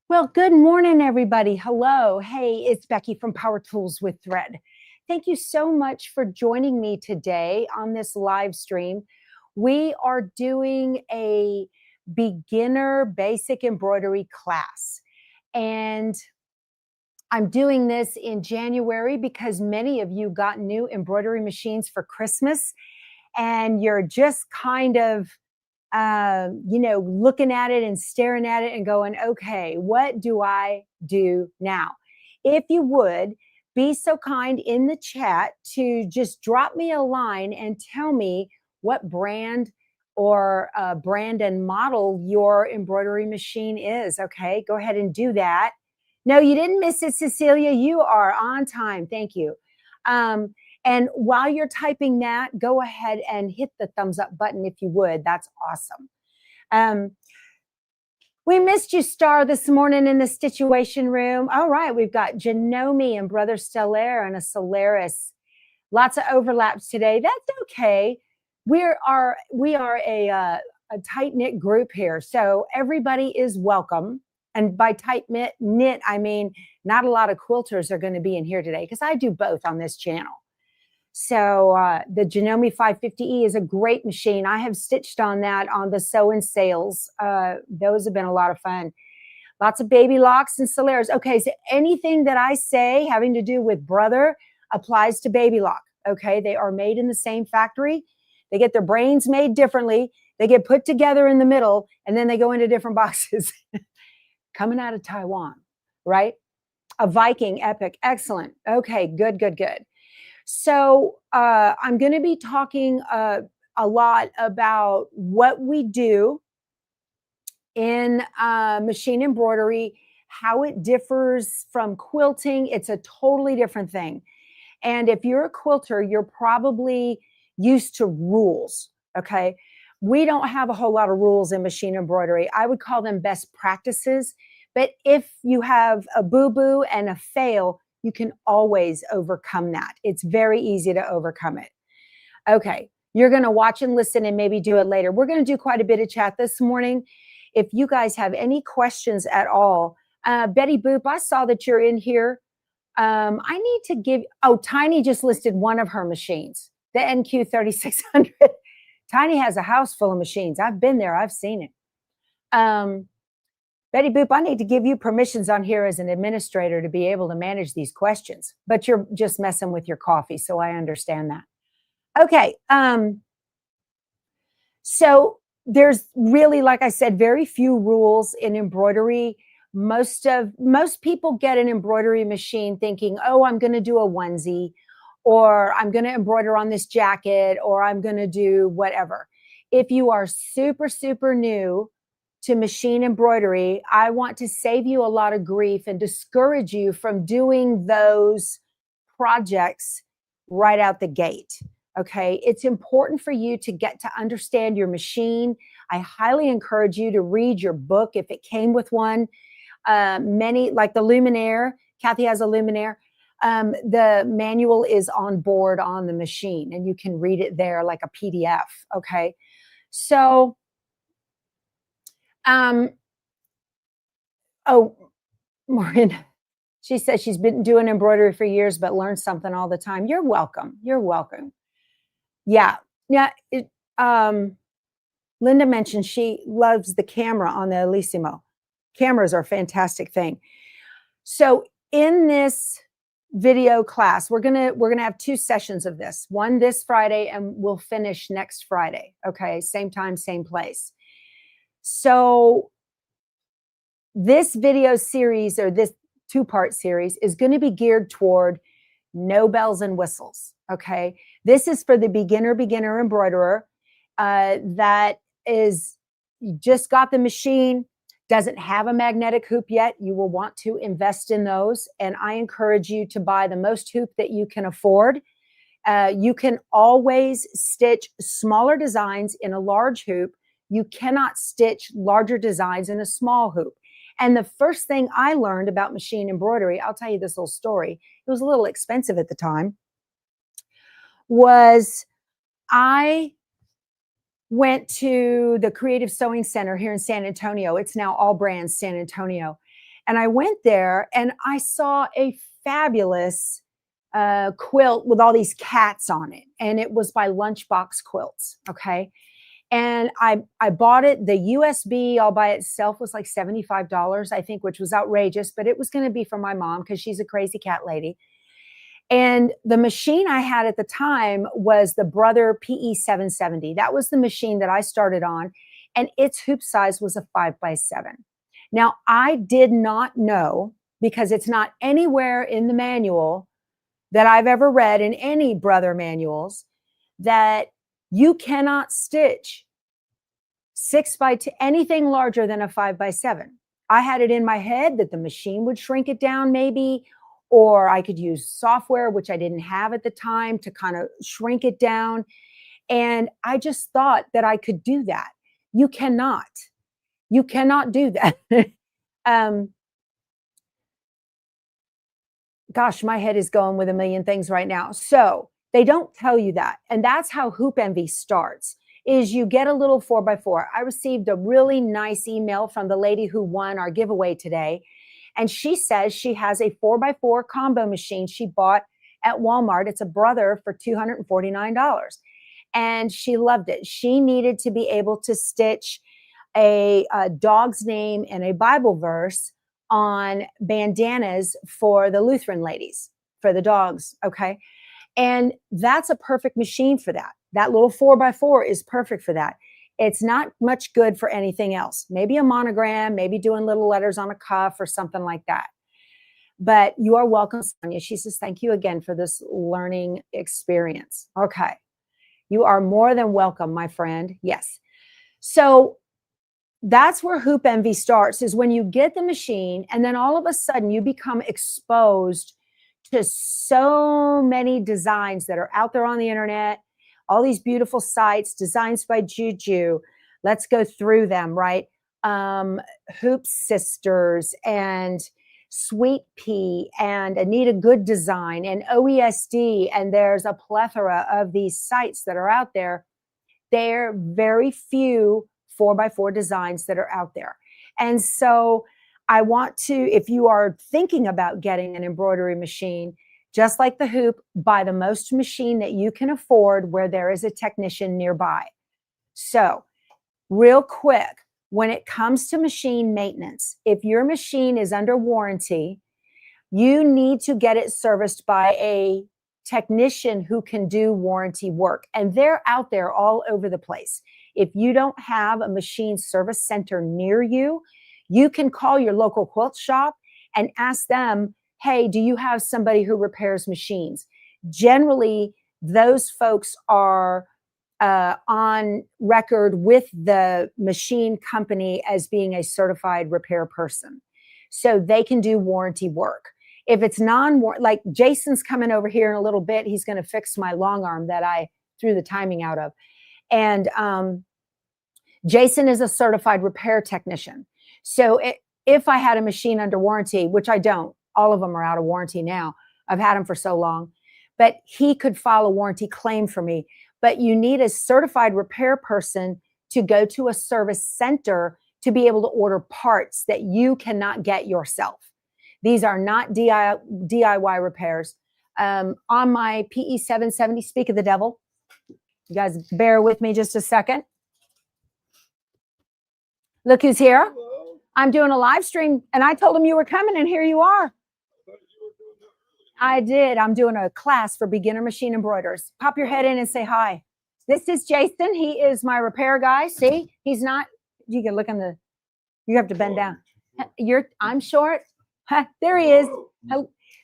Well, good morning, everybody. Hello. Hey, it's Becky from Power Tools with Thread. Thank you so much for joining me today on this live stream. We are doing a beginner basic embroidery class. And I'm doing this in January because many of you got new embroidery machines for Christmas, and you're just kind of looking at it and staring at it and going, okay, what do I do now? If you would be so kind in the chat to just drop me a line and tell me what brand or brand and model your embroidery machine is. Okay, go ahead and do that. No, you didn't miss it, Cecilia. You are on time. Thank you. And while you're typing that, go ahead and hit the thumbs up button if you would. That's awesome. We missed you, Star, this morning in the Situation Room. All right, we've got Janome and Brother Stellaire and a Solaris. Lots of overlaps today. That's okay. We are a tight-knit group here, so everybody is welcome. And by tight-knit, I mean not a lot of quilters are going to be in here today because I do both on this channel. So the Janome 550E is a great machine. I have stitched on that on the sew and sales. Those have been a lot of fun. Lots of baby locks and Solaris. Okay, so anything that I say having to do with Brother applies to baby lock. Okay, they are made in the same factory. They get their brains made differently. They get put together in the middle, and then they go into different boxes. Coming out of Taiwan, right? A Viking epic. Excellent. Okay, good. So I'm going to be talking a lot about what we do in machine embroidery, how it differs from quilting. It's a totally different thing. And if you're a quilter, you're probably used to rules, okay? We don't have a whole lot of rules in machine embroidery. I would call them best practices. But if you have a boo-boo and a fail, you can always overcome that. It's very easy to overcome it. Okay, you're going to watch and listen and maybe do it later. We're going to do quite a bit of chat this morning. If you guys have any questions at all, Betty Boop, I saw that you're in here. I need to give, Tiny just listed one of her machines, the NQ3600. Tiny has a house full of machines. I've been there. I've seen it. Betty Boop, I need to give you permissions on here as an administrator to be able to manage these questions, but you're just messing with your coffee, so I understand that. Okay, so there's really, like I said, very few rules in embroidery. Most people get an embroidery machine thinking, oh, I'm going to do a onesie, or I'm going to embroider on this jacket, or I'm going to do whatever. If you are super new to machine embroidery, I want to save you a lot of grief and discourage you from doing those projects right out the gate. Okay, it's important for you to get to understand your machine. I highly encourage you to read your book if it came with one. Many, like the Luminaire, Kathy has a Luminaire. The manual is on board on the machine, and you can read it there like a PDF. Okay, so Maureen, she says she's been doing embroidery for years, but learns something all the time. You're welcome. You're welcome. Yeah. Linda mentioned she loves the camera on the Elissimo. Cameras are a fantastic thing. So in this video class, we're gonna have two sessions of this. One this Friday, and we'll finish next Friday. Okay, same time, same place. So this video series, or this two-part series, is going to be geared toward no bells and whistles. Okay, this is for the beginner embroiderer that is, you just got the machine, doesn't have a magnetic hoop yet. You will want to invest in those, and I encourage you to buy the most hoop that you can afford. You can always stitch smaller designs in a large hoop. You cannot stitch larger designs in a small hoop. And the first thing I learned about machine embroidery, I'll tell you this little story. It was a little expensive at the time. Was I went to the Creative Sewing Center here in San Antonio. It's now All Brands San Antonio. And I went there and I saw a fabulous quilt with all these cats on it. And it was by Lunchbox Quilts. Okay. And I bought it. The USB all by itself was like $75, I think, which was outrageous, but it was going to be for my mom because she's a crazy cat lady. And the machine I had at the time was the Brother PE 770. That was the machine that I started on, and its hoop size was a 5x7. Now, I did not know, because it's not anywhere in the manual that I've ever read in any Brother manuals, that you cannot stitch 6x2 anything larger than a 5x7. I had it in my head that the machine would shrink it down maybe, or I could use software, which I didn't have at the time, to kind of shrink it down. And I just thought that I could do that. You cannot. You cannot do that. Gosh, my head is going with a million things right now. So they don't tell you that. And that's how Hoop Envy starts, is you get a little 4x4. I received a really nice email from the lady who won our giveaway today. And she says she has a 4x4 combo machine she bought at Walmart. It's a Brother for $249. And she loved it. She needed to be able to stitch a dog's name and a Bible verse on bandanas for the Lutheran ladies, for the dogs. Okay. And that's a perfect machine for that. That little 4x4 is perfect for that. It's not much good for anything else. Maybe a monogram, maybe doing little letters on a cuff or something like that. But you are welcome, Sonia. She says, thank you again for this learning experience. Okay. You are more than welcome, my friend. Yes. So that's where Hoop Envy starts, is when you get the machine and then all of a sudden you become exposed to so many designs that are out there on the internet, all these beautiful sites, designs by Juju. Let's go through them, right? Hoop Sisters and Sweet Pea and Anita Good Design and OESD. And there's a plethora of these sites that are out there. There are very few 4x4 designs that are out there. And so I want to, if you are thinking about getting an embroidery machine, just like the Hoop, buy the most machine that you can afford where there is a technician nearby. So real quick, when it comes to machine maintenance, if your machine is under warranty, you need to get it serviced by a technician who can do warranty work. And they're out there all over the place. If you don't have a machine service center near you, you can call your local quilt shop and ask them, hey, do you have somebody who repairs machines? Generally, those folks are on record with the machine company as being a certified repair person. So they can do warranty work. If it's like Jason's coming over here in a little bit, he's going to fix my long arm that I threw the timing out of. And Jason is a certified repair technician. So if I had a machine under warranty, which I don't, all of them are out of warranty now. I've had them for so long, but he could file a warranty claim for me. But you need a certified repair person to go to a service center to be able to order parts that you cannot get yourself. These are not DIY repairs. On my PE 770, speak of the devil. You guys bear with me just a second. Look who's here. Hello. I'm doing a live stream, and I told him you were coming, and here you are. I did. I'm doing a class for beginner machine embroiderers. Pop your head in and say hi. This is Jason. He is my repair guy. See, he's not. You can look in the. You have to bend down. I'm short. There he is.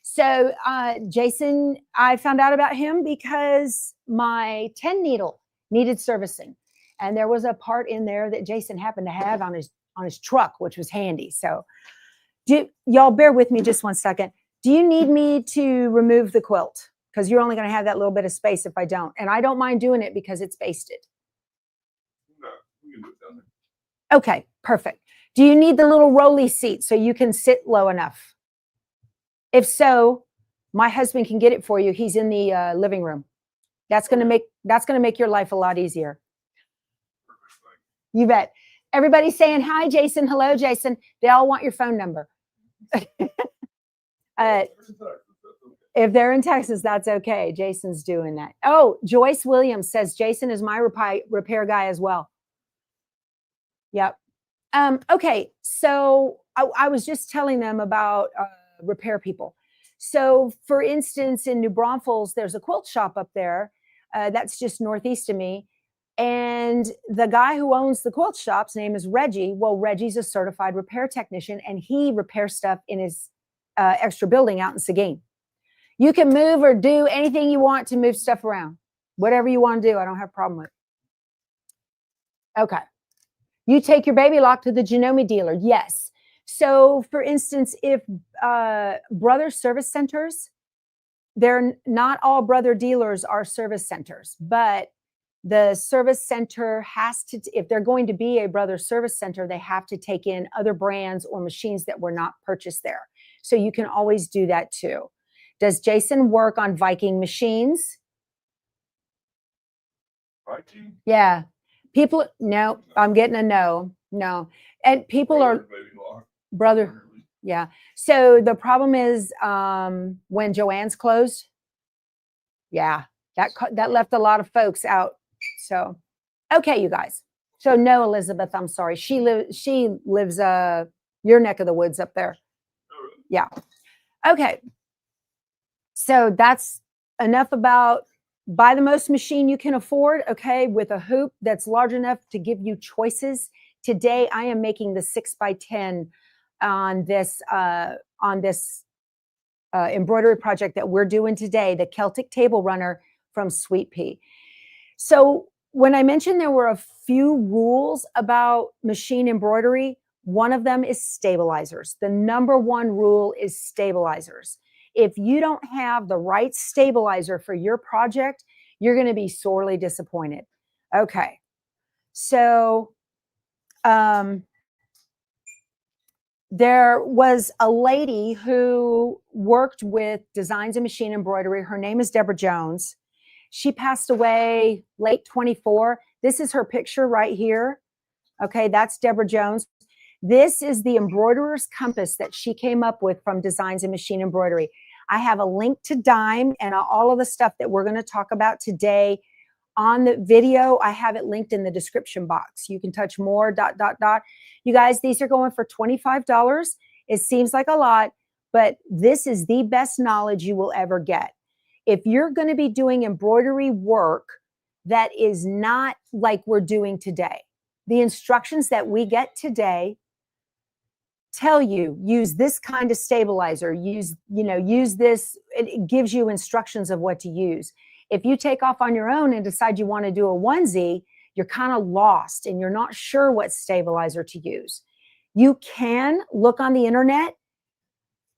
So Jason, I found out about him because my 10 needle needed servicing, and there was a part in there that Jason happened to have on his truck, which was handy. So, y'all bear with me just one second. Do you need me to remove the quilt? Because you're only going to have that little bit of space if I don't. And I don't mind doing it because it's basted. No, we can do it down there. Okay, perfect. Do you need the little rolly seat so you can sit low enough? If so, my husband can get it for you. He's in the living room. That's going to make your life a lot easier. You bet. Everybody's saying hi, Jason. Hello, Jason. They all want your phone number. Uh, if they're in Texas, that's okay. Jason's doing that. Oh, Joyce Williams says Jason is my repair guy as well. Yep. Okay, so I was just telling them about repair people. So, for instance, in New Braunfels, there's a quilt shop up there that's just northeast of me. And the guy who owns the quilt shop's name is Reggie. Well, Reggie's a certified repair technician, and he repairs stuff in his extra building out in Seguin. You can move or do anything you want to move stuff around. Whatever you want to do, I don't have a problem with. Okay. You take your baby lock to the Janome dealer. Yes. So, for instance, if brother service centers, they're not all brother dealers are service centers, but the service center has to, if they're going to be a brother service center, they have to take in other brands or machines that were not purchased there. So you can always do that too. Does Jason work on Viking machines? Viking? Yeah. People, no, I'm getting a no. And people are brother. Yeah. So the problem is when Joann's closed, yeah, that left a lot of folks out. So, okay, you guys. So no, Elizabeth, I'm sorry. She lives your neck of the woods up there. Yeah. Okay. So that's enough about buy the most machine you can afford, okay, with a hoop that's large enough to give you choices. Today, I am making the 6x10 on this embroidery project that we're doing today, the Celtic table runner from Sweet Pea. So when I mentioned there were a few rules about machine embroidery, one of them is stabilizers. The number one rule is stabilizers. If you don't have the right stabilizer for your project, you're going to be sorely disappointed. Okay. So there was a lady who worked with designs and machine embroidery. Her name is Deborah Jones. She passed away late 24. This is her picture right here. Okay, that's Deborah Jones. This is the embroiderer's compass that she came up with from Designs and Machine Embroidery. I have a link to Dime and all of the stuff that we're going to talk about today on the video. I have it linked in the description box. You can touch more, ... You guys, these are going for $25. It seems like a lot, but this is the best knowledge you will ever get. If you're going to be doing embroidery work that is not like we're doing today, the instructions that we get today tell you use this kind of stabilizer, use this. It gives you instructions of what to use. If you take off on your own and decide you want to do a onesie, you're kind of lost and you're not sure what stabilizer to use. You can look on the internet.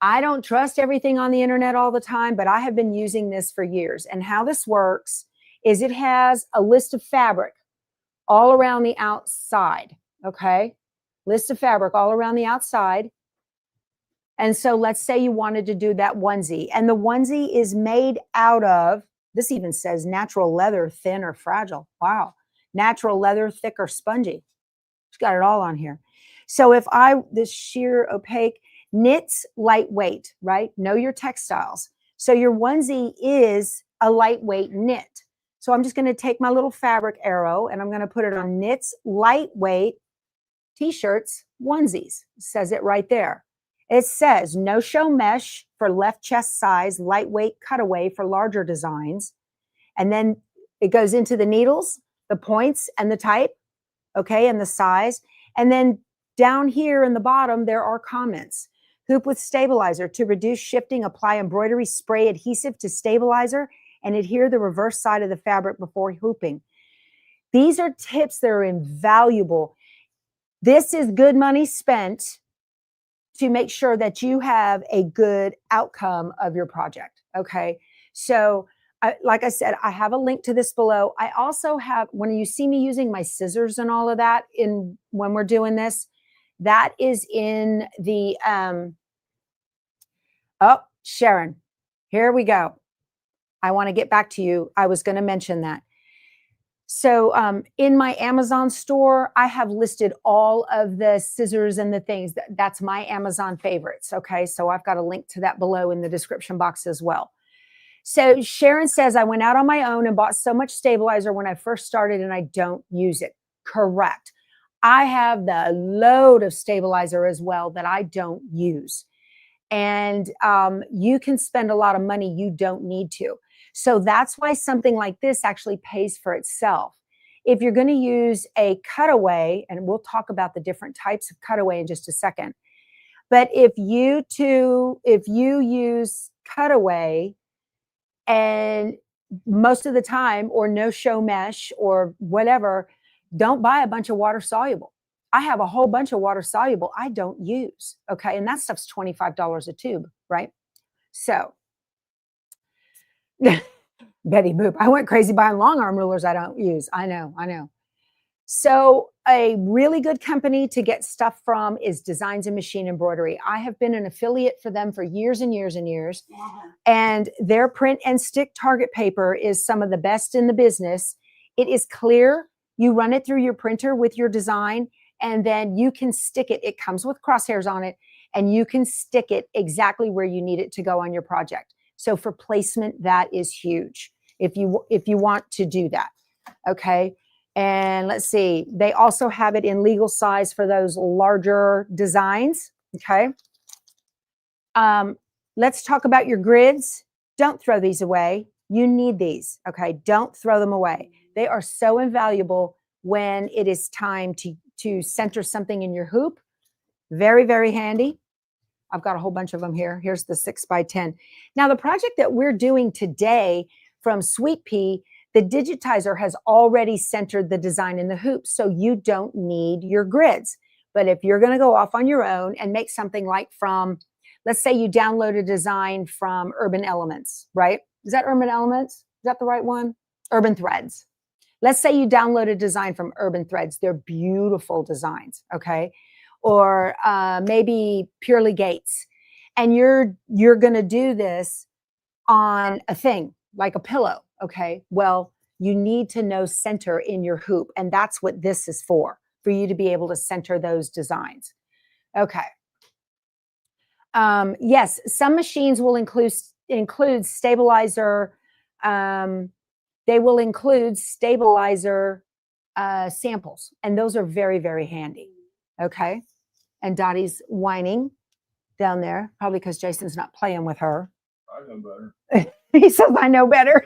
I don't trust everything on the internet all the time, but I have been using this for years. And how this works is it has a list of fabric all around the outside, okay? List of fabric all around the outside. And so let's say you wanted to do that onesie, and the onesie is made out of, this even says natural leather, thin or fragile. Wow. Natural leather, thick or spongy. It's got it all on here. So if this sheer opaque, knits lightweight, right? Know your textiles. So your onesie is a lightweight knit. So I'm just going to take my little fabric arrow and I'm going to put it on knits lightweight t-shirts, onesies. It says it right there. It says no show mesh for left chest size, lightweight cutaway for larger designs. And then it goes into the needles, the points and the type, okay, and the size. And then down here in the bottom, there are comments. Hoop with stabilizer. To reduce shifting, apply embroidery spray adhesive to stabilizer and adhere the reverse side of the fabric before hooping. These are tips that are invaluable. This is good money spent to make sure that you have a good outcome of your project, okay? So, like I said, I have a link to this below. I also have, when you see me using my scissors and all of that when we're doing this, that is in the, oh, Sharon, here we go. I want to get back to you. I was going to mention that. So in my Amazon store, I have listed all of the scissors and the things. That's my Amazon favorites. Okay, so I've got a link to that below in the description box as well. So Sharon says, I went out on my own and bought so much stabilizer when I first started and I don't use it. Correct. I have the load of stabilizer as well that I don't use. And you can spend a lot of money you don't need to. So that's why something like this actually pays for itself. If you're going to use a cutaway, and we'll talk about the different types of cutaway in just a second, but if you use cutaway and most of the time, or no show mesh or whatever, don't buy a bunch of water soluble. I have a whole bunch of water soluble I don't use. Okay. And that stuff's $25 a tube, right? So Betty Boop, I went crazy buying long arm rulers I don't use. I know. So a really good company to get stuff from is Designs and Machine Embroidery. I have been an affiliate for them for years and years and years. Yeah. And their print and stick target paper is some of the best in the business. It is clear. You run it through your printer with your design, and then you can stick it. It comes with crosshairs on it, and you can stick it exactly where you need it to go on your project. So for placement, that is huge if you want to do that. Okay. And let's see, they also have it in legal size for those larger designs. Okay. Let's talk about your grids. Don't throw these away. You need these. Okay. Don't throw them away. They are so invaluable when it is time to center something in your hoop. Very, very handy. I've got a whole bunch of them here. Here's the 6x10. Now, the project that we're doing today from Sweet Pea, the digitizer has already centered the design in the hoop, so you don't need your grids. But if you're going to go off on your own and make something like from, let's say you download a design from Urban Elements, right? Is that Urban Elements? Is that the right one? Urban Threads. Let's say you download a design from Urban Threads. They're beautiful designs, okay? Or maybe Purely Gates. And you're going to do this on a thing like a pillow, okay? Well, you need to know center in your hoop, and that's what this is for you to be able to center those designs. Okay. Yes, some machines will include stabilizer. They will include stabilizer samples, and those are very, very handy. Okay. And Dottie's whining down there, probably because Jason's not playing with her. I know better. He says, I know better.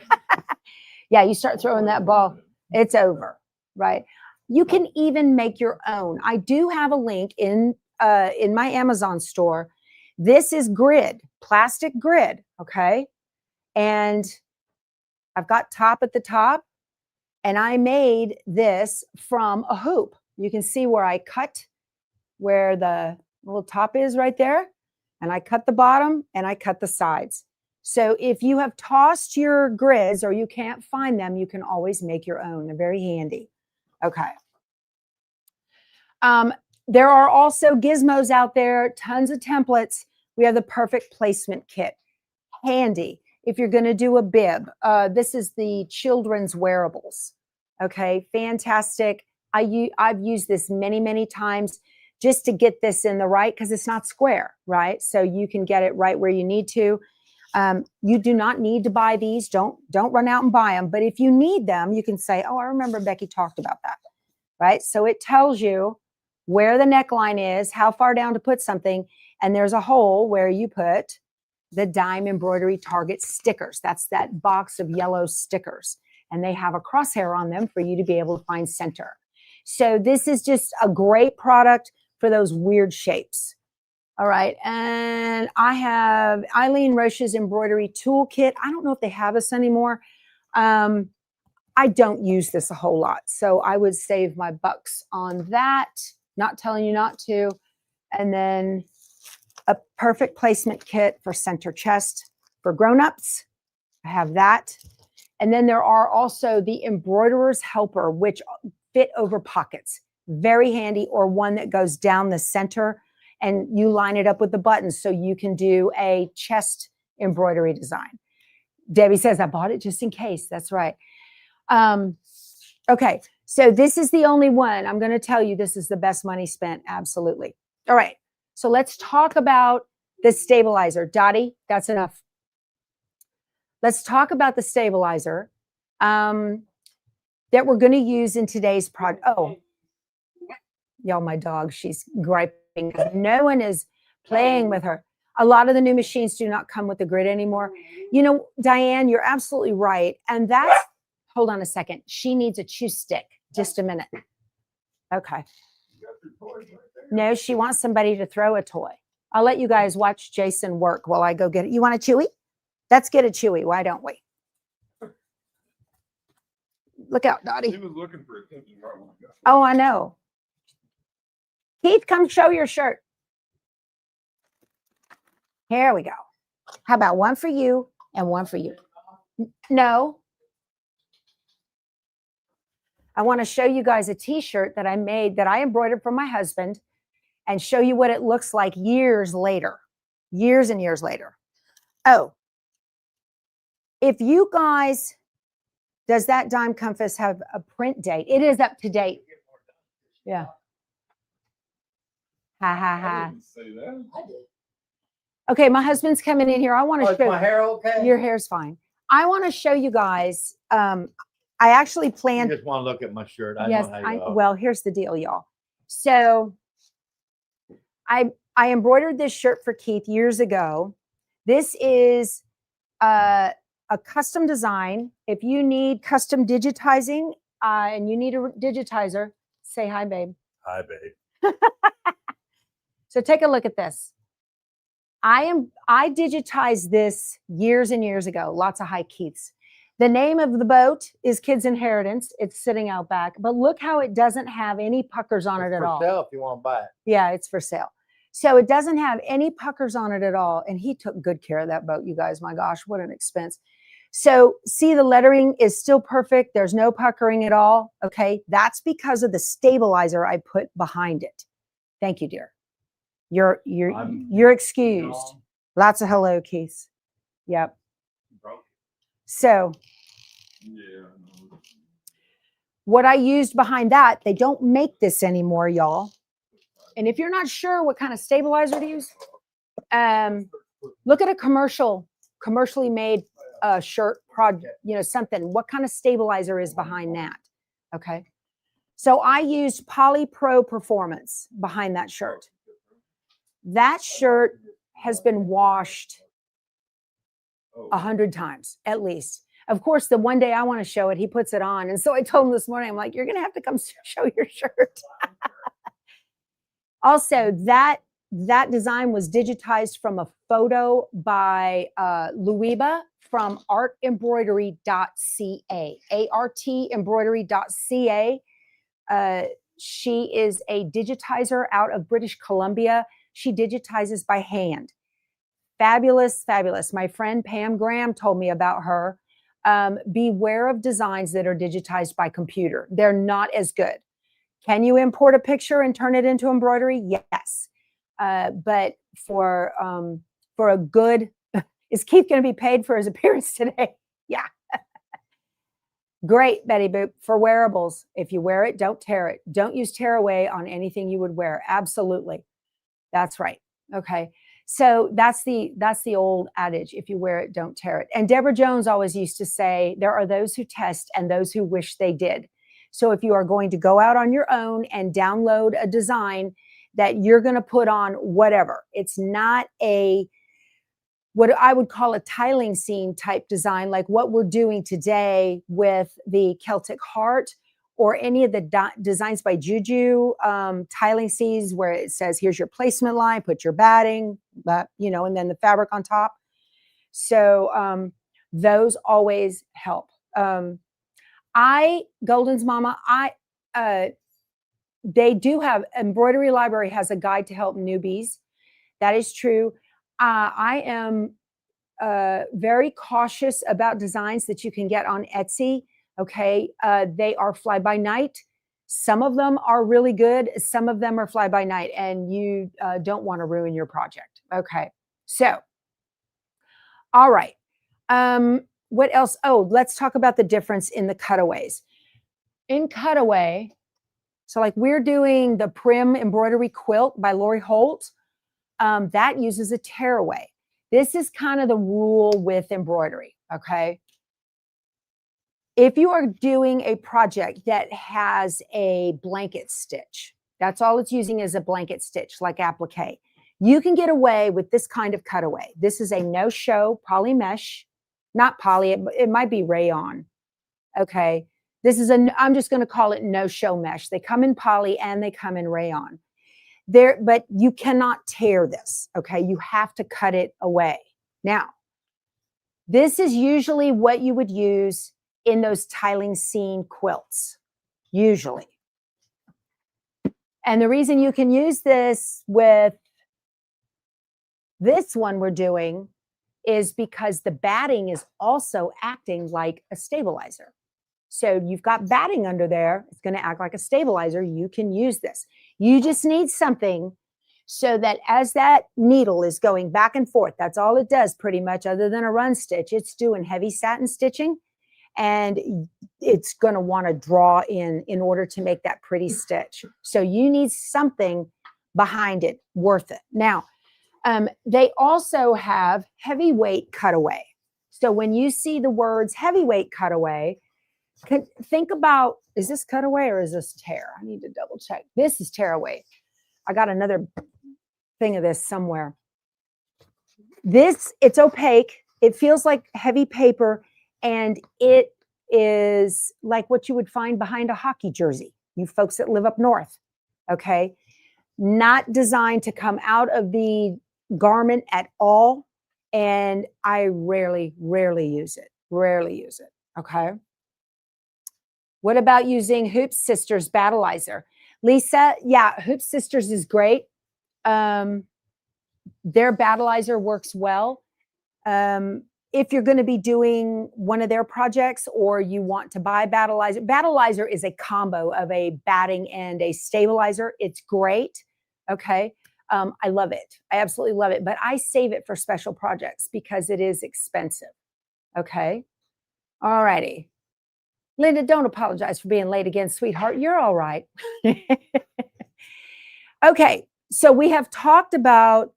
Yeah, you start throwing that ball, it's over, right? You can even make your own. I do have a link in my Amazon store. This is grid, plastic grid, okay? And I've got top at the top, and I made this from a hoop. You can see where I cut where the little top is right there, and I cut the bottom and I cut the sides. So if you have tossed your grids or you can't find them, you can always make your own. They're very handy. Okay. There are also gizmos out there, tons of templates. We have the perfect placement kit. Handy if you're going to do a bib. This is the children's wearables. Okay, fantastic. I've used this many, many times just to get this in the right, because it's not square, right? So you can get it right where you need to. You do not need to buy these. Don't run out and buy them. But if you need them, you can say, oh, I remember Becky talked about that, right? So it tells you where the neckline is, how far down to put something, and there's a hole where you put the dime embroidery target stickers. That's that box of yellow stickers, and they have a crosshair on them for you to be able to find center. So this is just a great product for those weird shapes. All right, and I have Eileen Roche's embroidery toolkit. I don't know if they have this anymore. I don't use this a whole lot, so I would save my bucks on that. Not telling you not to. And then a perfect placement kit for center chest for grown-ups. I have that. And then there are also the embroiderer's helper, which fit over pockets. Very handy, or one that goes down the center and you line it up with the buttons so you can do a chest embroidery design. Debbie says, I bought it just in case. That's right. Okay, so this is the only one. I'm going to tell you this is the best money spent. Absolutely. All right, so let's talk about the stabilizer. Dottie, that's enough. Let's talk about the stabilizer that we're going to use in today's project. Oh, y'all, my dog, she's griping. No one is playing with her. A lot of the new machines do not come with the grid anymore. You know, Diane, you're absolutely right. And that's, hold on a second. She needs a chew stick. Just a minute. Okay. No, she wants somebody to throw a toy. I'll let you guys watch Jason work while I go get it. You want a Chewy? Let's get a Chewy. Why don't we? Look out, Dottie. He was looking for attention. Oh, I know. Keith, come show your shirt. Here we go. How about one for you and one for you? No. I want to show you guys a t-shirt that I made that I embroidered for my husband and show you what it looks like years later. Years and years later. Oh, if you guys, does that dime compass have a print date? It is up to date. Yeah. Ha ha ha. I didn't say that. I did. Okay, my husband's coming in here. I want to Is show my hair okay? your hair's fine. I want to show you guys. I actually You planned. just want to look at my shirt. I Yes, know how you are. well, here's the deal, y'all. So I embroidered this shirt for Keith years ago. This is a custom design. If you need custom digitizing and you need a digitizer, say hi, babe. Hi, babe. So take a look at this. I digitized this years and years ago. Lots of high Keiths. The name of the boat is Kids Inheritance. It's sitting out back, but look how it doesn't have any puckers on it at all. For sale if you want to buy it. Yeah, it's for sale. So it doesn't have any puckers on it at all. And he took good care of that boat, you guys. My gosh, what an expense. So see, the lettering is still perfect. There's no puckering at all. Okay, that's because of the stabilizer I put behind it. Thank you, dear. You're excused. Lots of hello, Keith. Yep. So Yeah. what I used behind that, they don't make this anymore, y'all. And if you're not sure what kind of stabilizer to use, look at a commercially made shirt project, you know, something. What kind of stabilizer is behind that? Okay. So I used Poly Pro Performance behind that shirt. That shirt has been washed 100 times at least. Of course, the one day I want to show it, he puts it on. And so I told him this morning, I'm like, you're going to have to come show your shirt. Also, that design was digitized from a photo by Louiba from artembroidery.ca, artembroidery.ca. She is a digitizer out of British Columbia. She digitizes by hand. Fabulous, fabulous. My friend Pam Graham told me about her. Beware of designs that are digitized by computer. They're not as good. Can you import a picture and turn it into embroidery? Yes. But for a good, is Keith going to be paid for his appearance today? Yeah. Great, Betty Boop. For wearables, if you wear it, don't tear it. Don't use tear away on anything you would wear. Absolutely. That's right. Okay. So that's the old adage. If you wear it, don't tear it. And Deborah Jones always used to say, there are those who test and those who wish they did. So if you are going to go out on your own and download a design that you're going to put on whatever, it's not what I would call a tiling scene type design, like what we're doing today with the Celtic Heart or any of the designs by Juju, tiling scenes where it says, here's your placement line, put your batting, and then the fabric on top. So those always help. Golden's Mama, they do have, Embroidery Library has a guide to help newbies. That is true. I am very cautious about designs that you can get on Etsy. Okay. They are fly by night. Some of them are really good. Some of them are fly by night, and you don't want to ruin your project. Okay. So, all right. What else? Oh, let's talk about the difference in the cutaways. in cutaway, so like we're doing the Prim embroidery quilt by Lori Holt, that uses a tearaway. This is kind of the rule with embroidery, okay? If you are doing a project that has a blanket stitch, that's all it's using is a blanket stitch like applique. You can get away with this kind of cutaway. This is a no-show poly mesh, not poly, it might be rayon, okay? This is I'm just going to call it no-show mesh. They come in poly and they come in rayon. But you cannot tear this, okay? You have to cut it away. Now, this is usually what you would use in those tiling scene quilts, usually. And the reason you can use this with this one we're doing is because the batting is also acting like a stabilizer. So you've got batting under there. It's going to act like a stabilizer. You can use this. You just need something so that as that needle is going back and forth, that's all it does pretty much other than a run stitch. It's doing heavy satin stitching, and it's going to want to draw in order to make that pretty stitch. So you need something behind it worth it. Now, they also have heavyweight cutaway. So when you see the words heavyweight cutaway, think about, is this cutaway or is this tear? I need to double check. This is tearaway. I got another thing of this somewhere. This, it's opaque. It feels like heavy paper, and it is like what you would find behind a hockey jersey. You folks that live up north, okay? Not designed to come out of the garment at all, and I rarely use it. Rarely use it, okay? What about using Hoop Sisters Battleizer? Lisa, yeah, Hoop Sisters is great. Their Battleizer works well. If you're going to be doing one of their projects or you want to buy Battleizer, Battleizer is a combo of a batting and a stabilizer. It's great, okay? I love it. I absolutely love it, but I save it for special projects because it is expensive, okay? All righty. Linda, don't apologize for being late again, sweetheart. You're all right. Okay, so we have talked about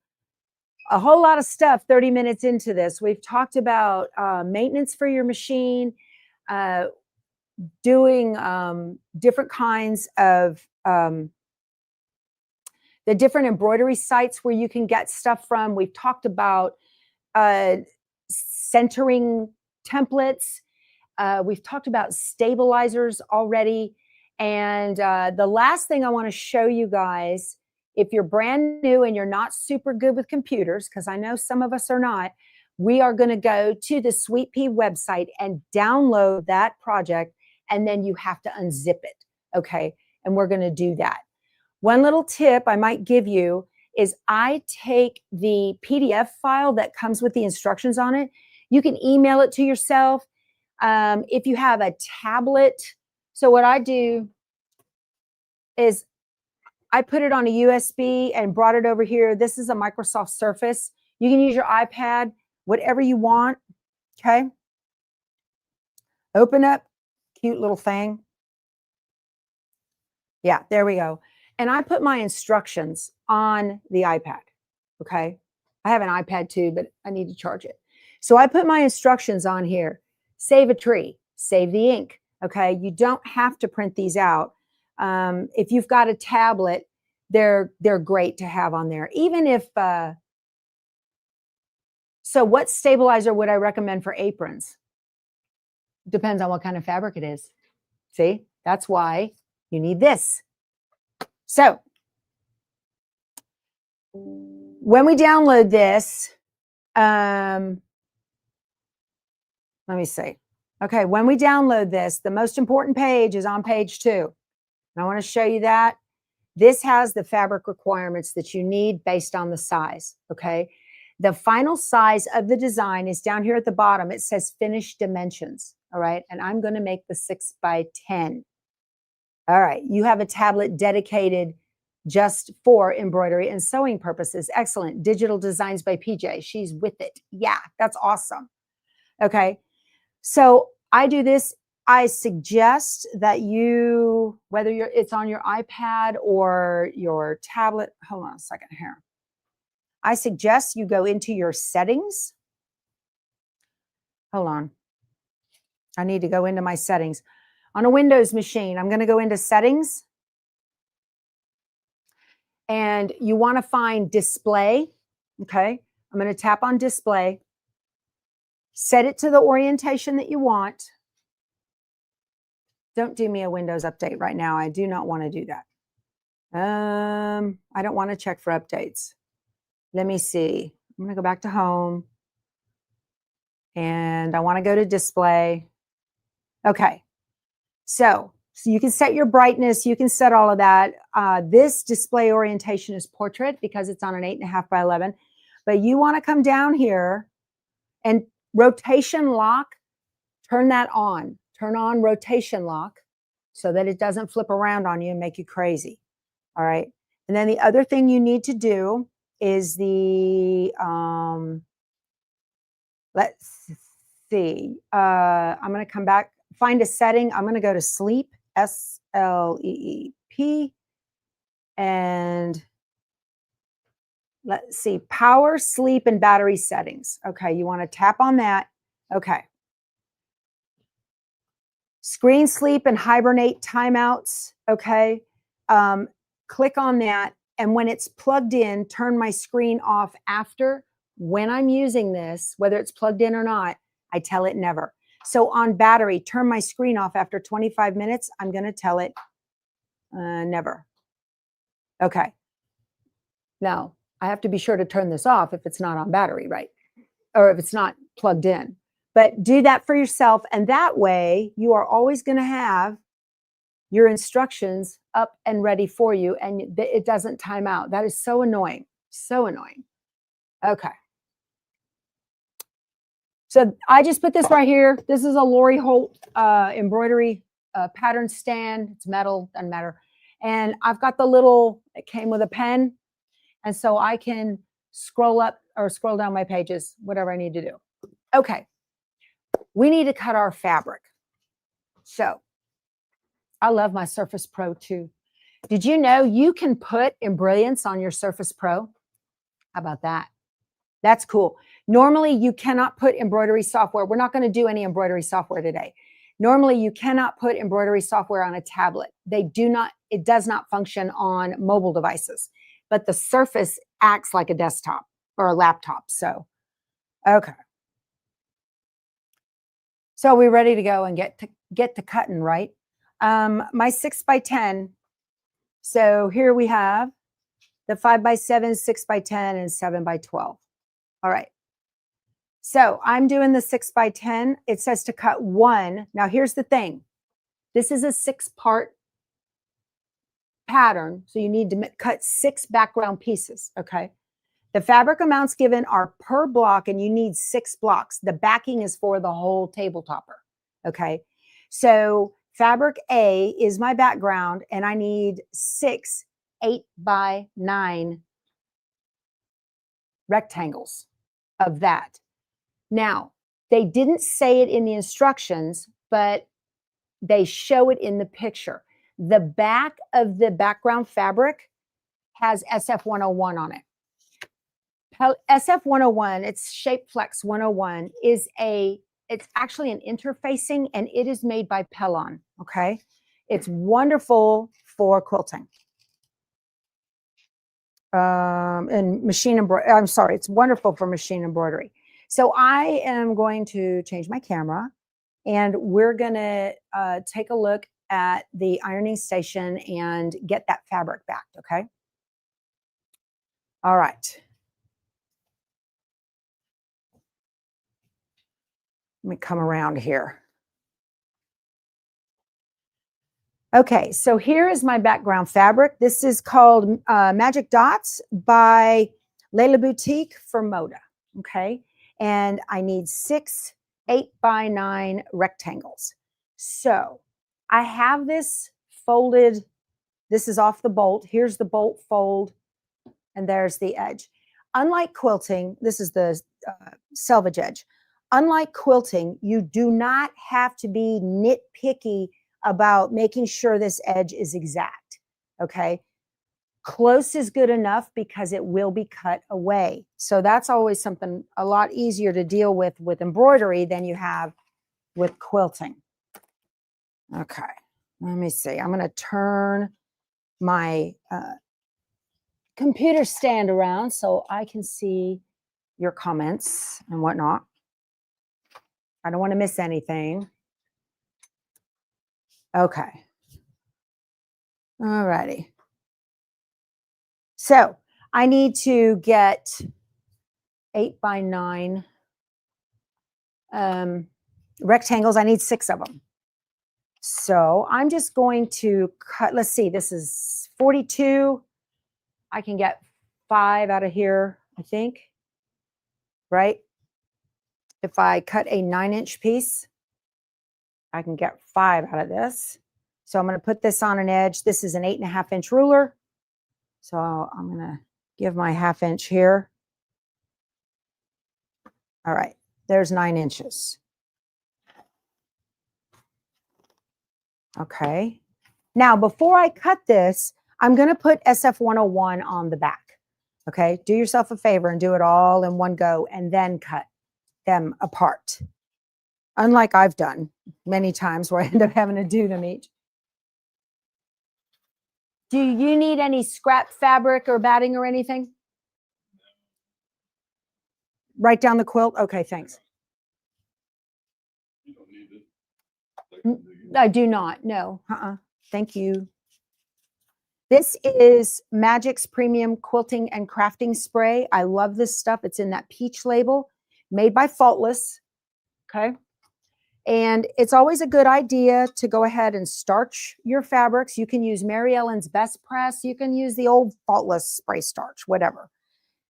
a whole lot of stuff 30 minutes into this. We've talked about maintenance for your machine, doing different kinds of the different embroidery sites where you can get stuff from. We've talked about centering templates. We've talked about stabilizers already. And the last thing I want to show you guys, if you're brand new and you're not super good with computers, because I know some of us are not, we are going to go to the Sweet Pea website and download that project, and then you have to unzip it, okay? And we're going to do that. One little tip I might give you is I take the PDF file that comes with the instructions on it. You can email it to yourself. If you have a tablet, so what I do is I put it on a USB and brought it over here. This is a Microsoft Surface. You can use your iPad, whatever you want, okay? Open up, cute little thing. Yeah, there we go. And I put my instructions on the iPad, okay? I have an iPad too, but I need to charge it. So I put my instructions on here. Save a tree, save the ink, okay? You don't have to print these out. If you've got a tablet, they're great to have on there. Even if, so what stabilizer would I recommend for aprons? Depends on what kind of fabric it is. See, that's why you need this. So when we download this, let me see. Okay, when we download this, the most important page is on page 2. And I want to show you that. This has the fabric requirements that you need based on the size, okay? The final size of the design is down here at the bottom. It says finished dimensions, all right? And I'm going to make the 6 by 10. All right, you have a tablet dedicated just for embroidery and sewing purposes. Excellent. Digital Designs by PJ. She's with it. Yeah, that's awesome. Okay, so I do this I suggest that you, whether it's on your iPad or your tablet, hold on a second here. I suggest you go into your settings. Hold on. I need to go into my settings. On a Windows machine, I'm going to go into settings. And you want to find display. Okay. I'm going to tap on display. Set it to the orientation that you want. Don't do me a Windows update right now. I do not want to do that. I don't want to check for updates. Let me see. I'm going to go back to home. And I want to go to display. Okay. So you can set your brightness. You can set all of that. This display orientation is portrait because it's on an 8.5 by 11. But you want to come down here and rotation lock, turn that on. Turn on rotation lock so that it doesn't flip around on you and make you crazy. All right. And then the other thing you need to do is the, let's see, I'm going to come back, find a setting. I'm going to go to sleep, SLEEP, and let's see, power, sleep, and battery settings. Okay. You want to tap on that. Okay. Screen sleep and hibernate timeouts, okay? Click on that, and when it's plugged in, turn my screen off after. When I'm using this, whether it's plugged in or not, I tell it never. So on battery, turn my screen off after 25 minutes. I'm going to tell it never. Okay. Now, I have to be sure to turn this off if it's not on battery, right? Or if it's not plugged in. But do that for yourself. And that way you are always going to have your instructions up and ready for you. And it doesn't time out. That is so annoying. So annoying. Okay. So I just put this right here. This is a Lori Holt embroidery pattern stand. It's metal, doesn't matter. And I've got the little, it came with a pen. And so I can scroll up or scroll down my pages, whatever I need to do. Okay. We need to cut our fabric. So I love my Surface Pro too. Did you know you can put embrilliance on your Surface Pro? How about that? That's cool. Normally you cannot put embroidery software. We're not going to do any embroidery software today. Normally you cannot put embroidery software on a tablet. It does not function on mobile devices, but the Surface acts like a desktop or a laptop. So, okay. So we're ready to go and get to cutting, right? My 6x10. So here we have the 5x7, 6x10, and 7x12. All right. So I'm doing the 6x10. It says to cut one. Now here's the thing. This is a 6-part pattern. So you need to cut 6 background pieces. Okay. The fabric amounts given are per block, and you need 6 blocks. The backing is for the whole table topper. Okay. So fabric A is my background, and I need 6 8x9 rectangles of that. Now, they didn't say it in the instructions, but they show it in the picture. The back of the background fabric has SF101 on it. SF101, it's Shape Flex 101, it's actually an interfacing, and it is made by Pellon, okay? It's wonderful for quilting. And machine embroidery, I'm sorry, it's wonderful for machine embroidery. So I am going to change my camera, and we're going to take a look at the ironing station and get that fabric back, okay? All right. Let me come around here. Okay, so here is my background fabric. This is called Magic Dots by Layla Boutique for Moda, okay? And I need 6 8x9 rectangles. So I have this folded. This is off the bolt. Here's the bolt fold, and there's the edge. Unlike quilting, this is the selvage edge. unlike quilting, you do not have to be nitpicky about making sure this edge is exact. Okay. Close is good enough because it will be cut away. So that's always something a lot easier to deal with embroidery than you have with quilting. Okay, let me see. I'm going to turn my computer stand around so I can see your comments and whatnot. I don't want to miss anything. Okay. All righty. So I need to get 8 by 9 rectangles. I need 6 of them. So I'm just going to cut, let's see, this is 42. I can get 5 out of here, I think, right? If I cut a 9-inch piece, I can get 5 out of this. So I'm going to put this on an edge. This is an 8.5-inch ruler. So I'm going to give my 1/2 inch here. All right, there's 9 inches. Okay. Now, before I cut this, I'm going to put SF101 on the back. Okay. Do yourself a favor and do it all in one go and then cut them apart. Unlike I've done many times where I end up having to do them each. Do you need any scrap fabric or batting or anything? Right down the quilt? Okay, thanks. You don't need it. I do not. No. Thank you. This is Magic's Premium Quilting and Crafting Spray. I love this stuff. It's in that peach label, made by Faultless. Okay. And it's always a good idea to go ahead and starch your fabrics. You can use Mary Ellen's Best Press. You can use the old Faultless spray starch, whatever.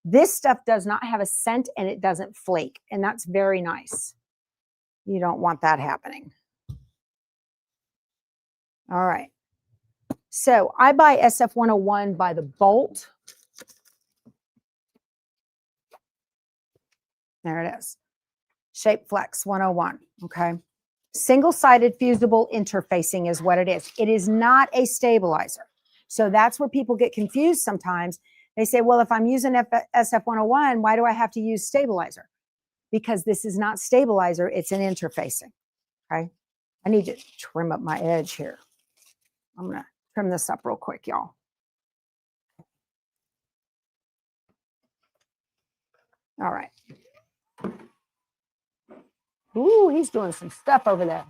This stuff does not have a scent and it doesn't flake. And that's very nice. You don't want that happening. All right. So I buy SF101 by the bolt. There it is. Shape Flex 101. Okay. Single-sided fusible interfacing is what it is. It is not a stabilizer. So that's where people get confused sometimes. They say, well, if I'm using SF101, why do I have to use stabilizer? Because this is not stabilizer, it's an interfacing. Okay. I need to trim up my edge here. I'm going to trim this up real quick, y'all. All right. Ooh, he's doing some stuff over there.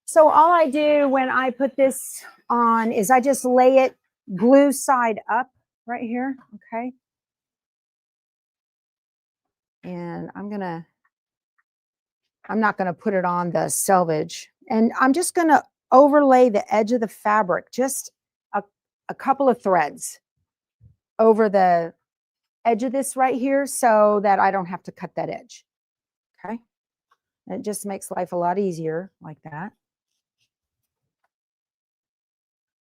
So all I do when I put this on is I just lay it glue side up right here, okay? And I'm not gonna put it on the selvage. And I'm just gonna overlay the edge of the fabric, just a couple of threads over the edge of this right here so that I don't have to cut that edge, okay? And it just makes life a lot easier like that.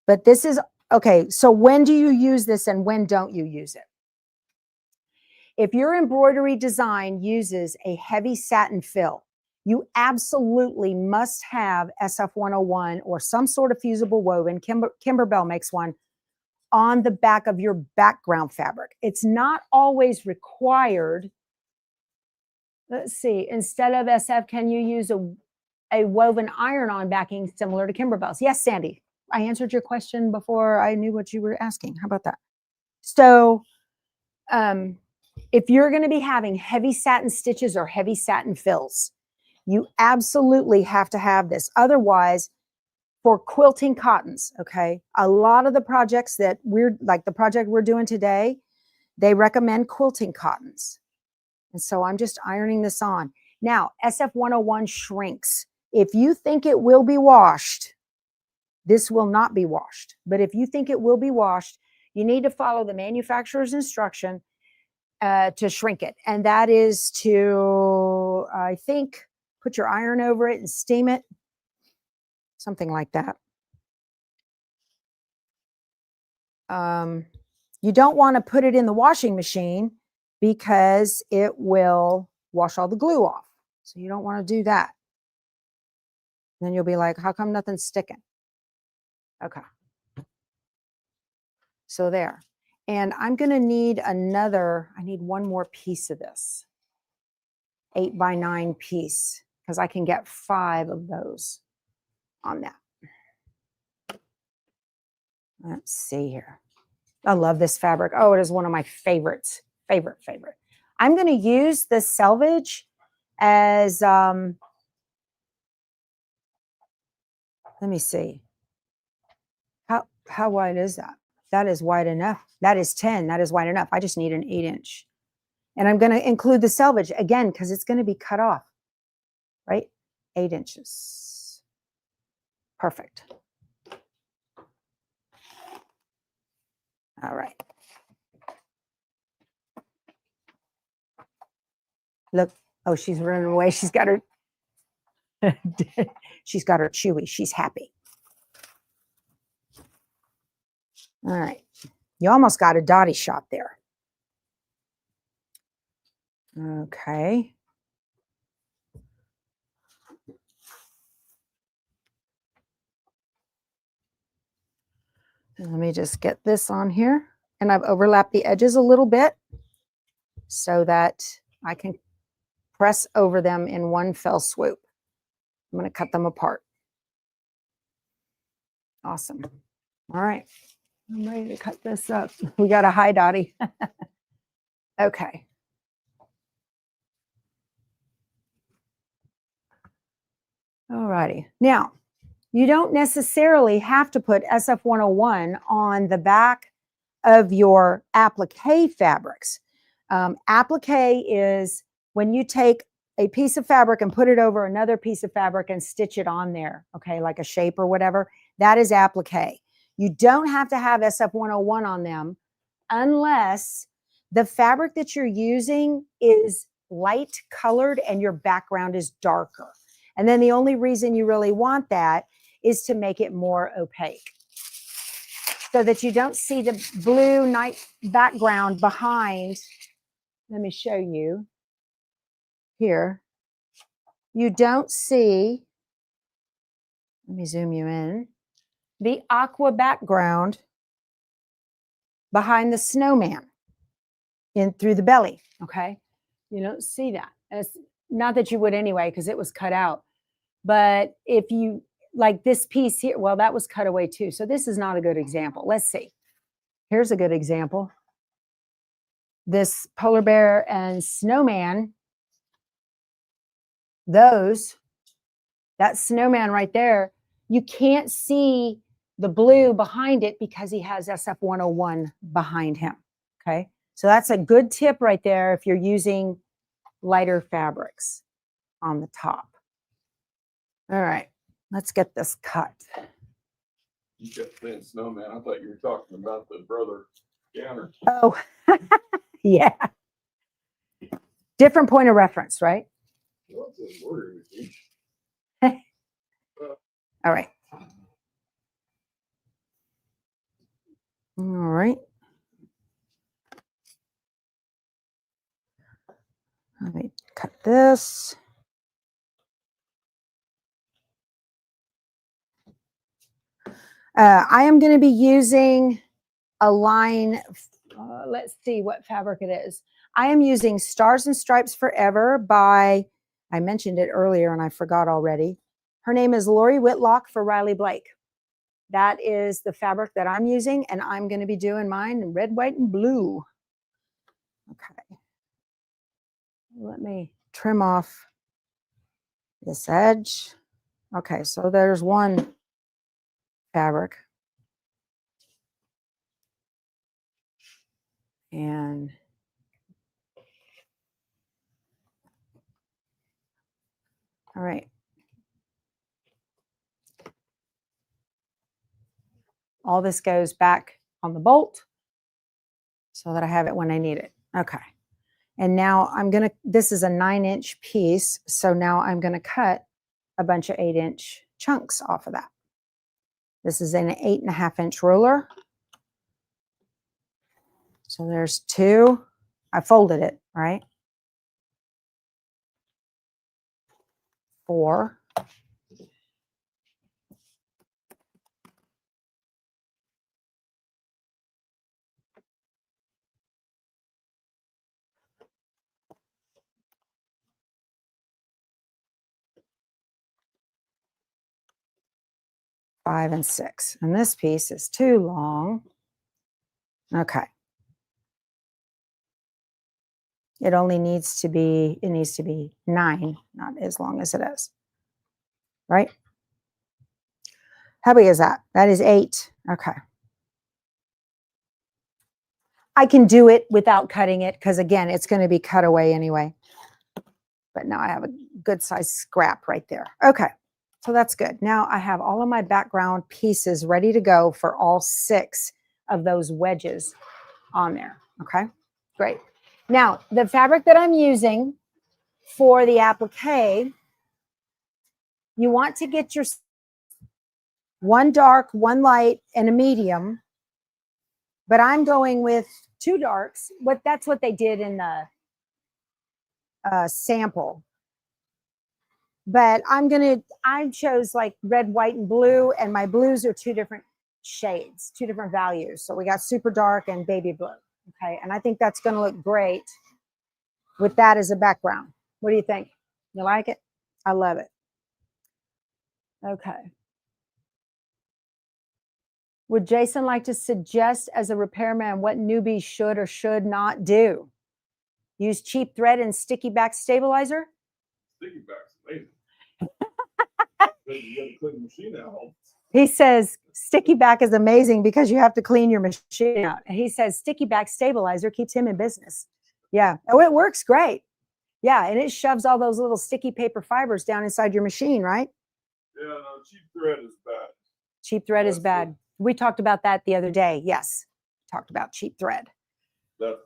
But this is, okay, so when do you use this and when don't you use it? If your embroidery design uses a heavy satin fill, you absolutely must have SF101 or some sort of fusible woven. Kimberbell makes one on the back of your background fabric. It's not always required. Let's see, instead of SF, can you use a woven iron-on backing similar to Kimberbell's? Yes, Sandy. I answered your question before I knew what you were asking. How about that? So if you're going to be having heavy satin stitches or heavy satin fills, you absolutely have to have this. Otherwise, for quilting cottons, okay, a lot of the projects that like the project we're doing today, they recommend quilting cottons. And so I'm just ironing this on. Now, SF101 shrinks. If you think it will be washed, this will not be washed. But if you think it will be washed, you need to follow the manufacturer's instruction to shrink it. And that is to, I think, put your iron over it and steam it. Something like that. You don't want to put it in the washing machine because it will wash all the glue off. So you don't want to do that. Then you'll be like, how come nothing's sticking? Okay. So there. And I'm going to need I need one more piece of this 8x9 piece, because I can get 5 of those on that. Let's see here. I love this fabric. Oh, it is one of my favorites. Favorite. I'm going to use the selvage as, let me see. How wide is that? That is wide enough. That is 10. That is wide enough. I just need an 8-inch. And I'm going to include the selvage again, because it's going to be cut off, right? 8 inches. Perfect. All right. Look. Oh, she's running away. She's got her chewy. She's happy. All right. You almost got a Dottie shot there. Okay. And let me just get this on here. And I've overlapped the edges a little bit so that I can press over them in one fell swoop. I'm going to cut them apart. Awesome. All right. I'm ready to cut this up. We got a hi, Dottie. Okay. All righty. Now, you don't necessarily have to put SF101 on the back of your applique fabrics. Applique is when you take a piece of fabric and put it over another piece of fabric and stitch it on there, okay, like a shape or whatever. That is applique. You don't have to have SF101 on them unless the fabric that you're using is light colored and your background is darker. And then the only reason you really want that is to make it more opaque, so that you don't see the blue night background behind. Let me show you here. You don't see, let me zoom you in, the aqua background behind the snowman in through the belly, okay? You don't see that. It's not that you would anyway, because it was cut out. But if you, like this piece here, well, that was cut away too. So this is not a good example. Let's see. Here's a good example. This polar bear and snowman, that snowman right there, you can't see the blue behind it because he has SF101 behind him, okay? So that's a good tip right there if you're using lighter fabrics on the top. All right, let's get this cut. You kept saying snowman. I thought you were talking about the brother Scanner. Oh, yeah. Different point of reference, right? What's his word? All right. All right. Let me cut this. I am going to be using a line. Let's see what fabric it is. I am using Stars and Stripes Forever by, I mentioned it earlier and I forgot already. Her name is Lori Whitlock for Riley Blake. That is the fabric that I'm using, and I'm going to be doing mine in red, white, and blue. Okay. Let me trim off this edge. Okay, so there's one fabric. And all right. All this goes back on the bolt so that I have it when I need it. Okay. And now I'm going to, this is a 9-inch piece. So now I'm going to cut a bunch of 8-inch chunks off of that. This is an 8.5-inch ruler. So there's 2. I folded it, right? 4. Five and 6. And this piece is too long. Okay. It needs to be 9, not as long as it is. Right? How big is that? That is 8. Okay. I can do it without cutting it because, again, it's going to be cut away anyway. But now I have a good size scrap right there. Okay. So that's good. Now I have all of my background pieces ready to go for all 6 of those wedges on there. Okay. Great. Now, the fabric that I'm using for the applique, you want to get your one dark, one light, and a medium. But I'm going with 2 darks. That's what they did in the sample. But I chose like red, white, and blue, and my blues are 2 different shades, 2 different values. So we got super dark and baby blue. Okay. And I think that's going to look great with that as a background. What do you think? You like it? I love it. Okay. Would Jason like to suggest as a repairman what newbies should or should not do? Use cheap thread and sticky back stabilizer? Sticky back's amazing. You got to clean the machine out. He says sticky back is amazing because you have to clean your machine out. And he says sticky back stabilizer keeps him in business. Yeah. Oh, it works great. Yeah. And it shoves all those little sticky paper fibers down inside your machine, right? Yeah, no, cheap thread is bad. Cheap thread is bad. We talked about that the other day. Yes. Talked about cheap thread. That's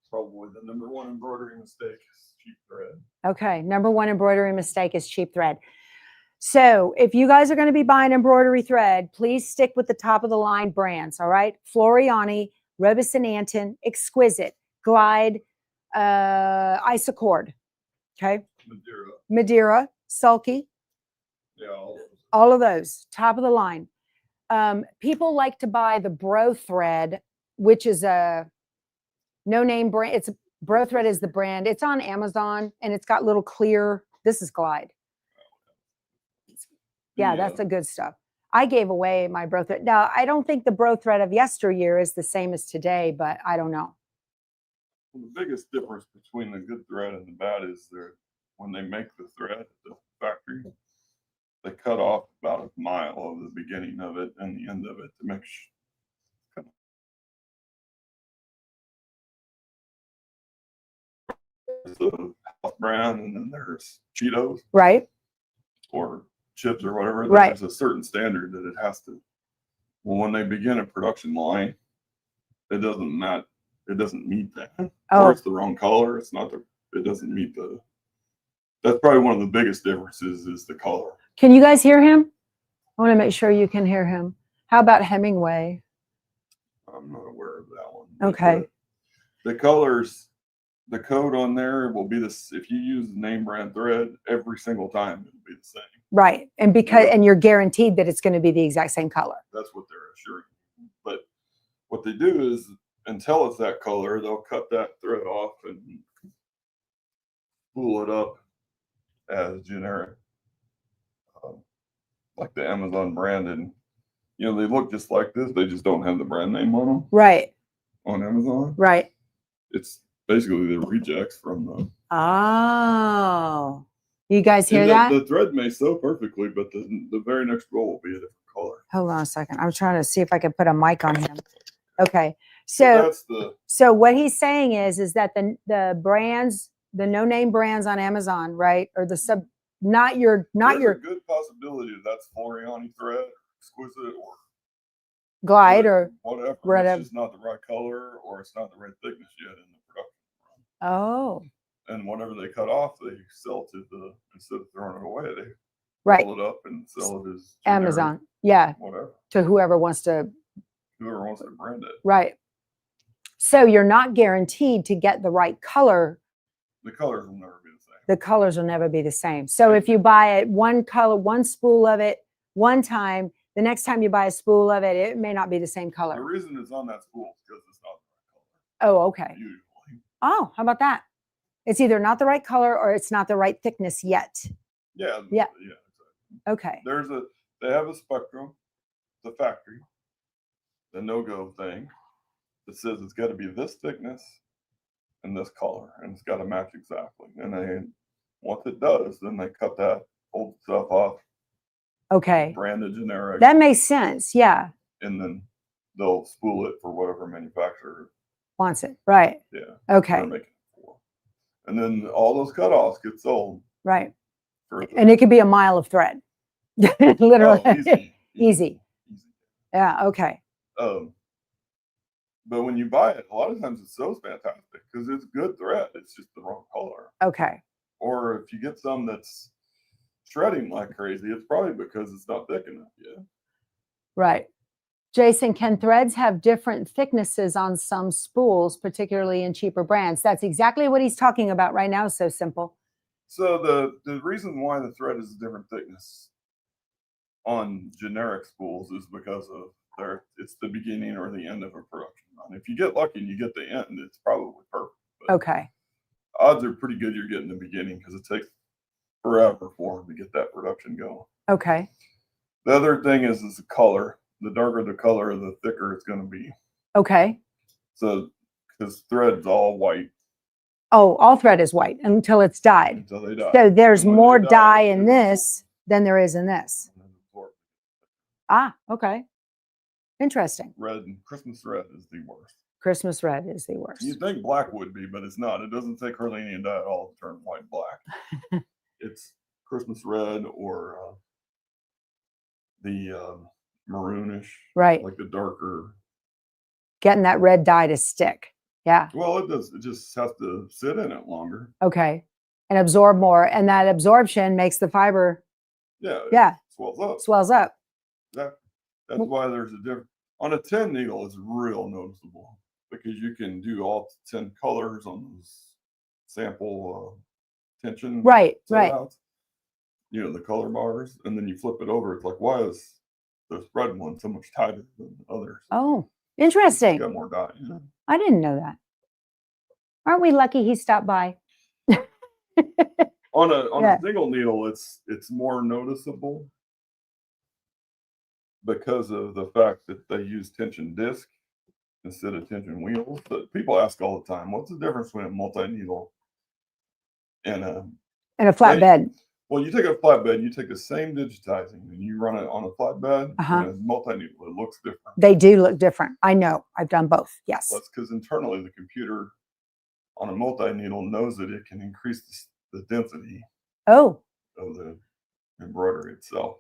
probably the number 1 embroidery mistake is cheap thread. Okay. Number 1 embroidery mistake is cheap thread. So if you guys are going to be buying embroidery thread, please stick with the top of the line brands. All right. Floriani, Robison Anton, Exquisite, Glide, Isocord. Okay. Madeira, Sulky. Yeah. All of those, top of the line. People like to buy the Bro thread, which is a no-name brand. Bro thread is the brand. It's on Amazon, and it's got little clear. This is Glide. Yeah, that's the good stuff. I gave away my Bro thread. Now, I don't think the Bro thread of yesteryear is the same as today, but I don't know. Well, the biggest difference between the good thread and the bad is when they make the thread at the factory, they cut off about a mile of the beginning of it and the end of it to make sure. The house brand, and then there's Cheetos, right? Or chips or whatever. Right. There's a certain standard that it has to. Well, when they begin a production line, it doesn't match. It doesn't meet that, or it's the wrong color. It's not it doesn't meet the. That's probably one of the biggest differences is the color. Can you guys hear him? I want to make sure you can hear him. How about Hemingway? I'm not aware of that one. Okay. The colors, the code on there will be this. If you use the name brand thread, every single time it'll be the same. Right. And and you're guaranteed that it's going to be the exact same color. That's what they're assuring. But what they do is, until it's that color, they'll cut that thread off and spool it up as generic, like the Amazon brand. And they look just like this. They just don't have the brand name on them. Right. On Amazon. Right. It's basically the rejects from the. Oh. You guys hear that? The thread may sew perfectly, but the very next roll will be a different color. Hold on a second. I'm trying to see if I can put a mic on him. Okay. So what he's saying is that the brands, the no-name brands on Amazon, right? Or the not your There's a good possibility that's Floriani thread, Exquisite, or Glide or whatever. It's just not the right color, or it's not the right thickness yet in the production run. Oh. And whatever they cut off, they sell to instead of throwing it away, they roll it up and sell it as generic, Amazon. Yeah. Whatever. To whoever wants to brand it. Right. So you're not guaranteed to get the right color. The colors will never be the same. The colors will never be the same. So if you buy it one color, one spool of it one time, the next time you buy a spool of it, it may not be the same The color. reason it's on that spool is because it's not the right color. Oh, okay. Usually. Oh, how about that? It's either not the right color or it's not the right thickness yet. Yeah. Yeah. Yeah. Exactly. Okay. They have a spectrum, the factory, the no-go thing that says it's got to be this thickness and this color, and it's got to match exactly. And then once it does, then they cut that old stuff off, Okay. branded generic, That makes sense. Yeah. and then they'll spool it for whatever manufacturer. Wants it. Right. Yeah. Okay. They're making it for. And then all those cutoffs get sold. Right. For And it could be a mile of thread. Literally. Oh, easy. Easy. Yeah. Okay. But when you buy it, a lot of times it's so fantastic because it's good thread. It's just the wrong color. Okay. Or if you get some that's shredding like crazy, it's probably because it's not thick enough yet. Right. Jason, can threads have different thicknesses on some spools, particularly in cheaper brands? That's exactly what he's talking about right now. So simple. So the reason why the thread is a different thickness on generic spools is because of it's the beginning or the end of a production run. If you get lucky and you get the end, it's probably perfect. But Okay. odds are pretty good you're getting the beginning because it takes forever for them to get that production going. Okay. The other thing is the color. The darker the color, the thicker it's going to be. Okay. So because thread's all white. Oh, all thread is white until it's dyed. Until they die. So there's And when more they dye in this than there is in this. Ah, okay. Interesting. Red and Christmas red is the worst. Christmas red is the worst. You'd think black would be, but it's not. It doesn't take hardly any dye at all to turn white black. It's Christmas red or the maroonish, Right. like the darker. Getting that red dye to stick. Yeah. Well, it does. It just has to sit in it longer. Okay. And absorb more. And that absorption makes the fiber. Yeah. Yeah. Swells up. Swells up. That's why there's a difference. On a 10 needle, it's real noticeable because you can do all 10 colors on those sample tension. Right. Right. Outs. You know, the color bars, and then you flip it over. It's like, why is the spread one so much tighter than others? Oh, interesting. It's got more dye. Yeah. I didn't know that. Aren't we lucky he stopped by? On a single needle, it's more noticeable because of the fact that they use tension disc instead of tension wheels. But people ask all the time, what's the difference between a multi-needle and a flatbed? Well, you take a flatbed, you take the same digitizing and you run it on a flatbed and a multi-needle. It looks different. They do look different. I know. I've done both. Yes. That's because internally the computer on a multi-needle knows that it can increase the density of the embroidery itself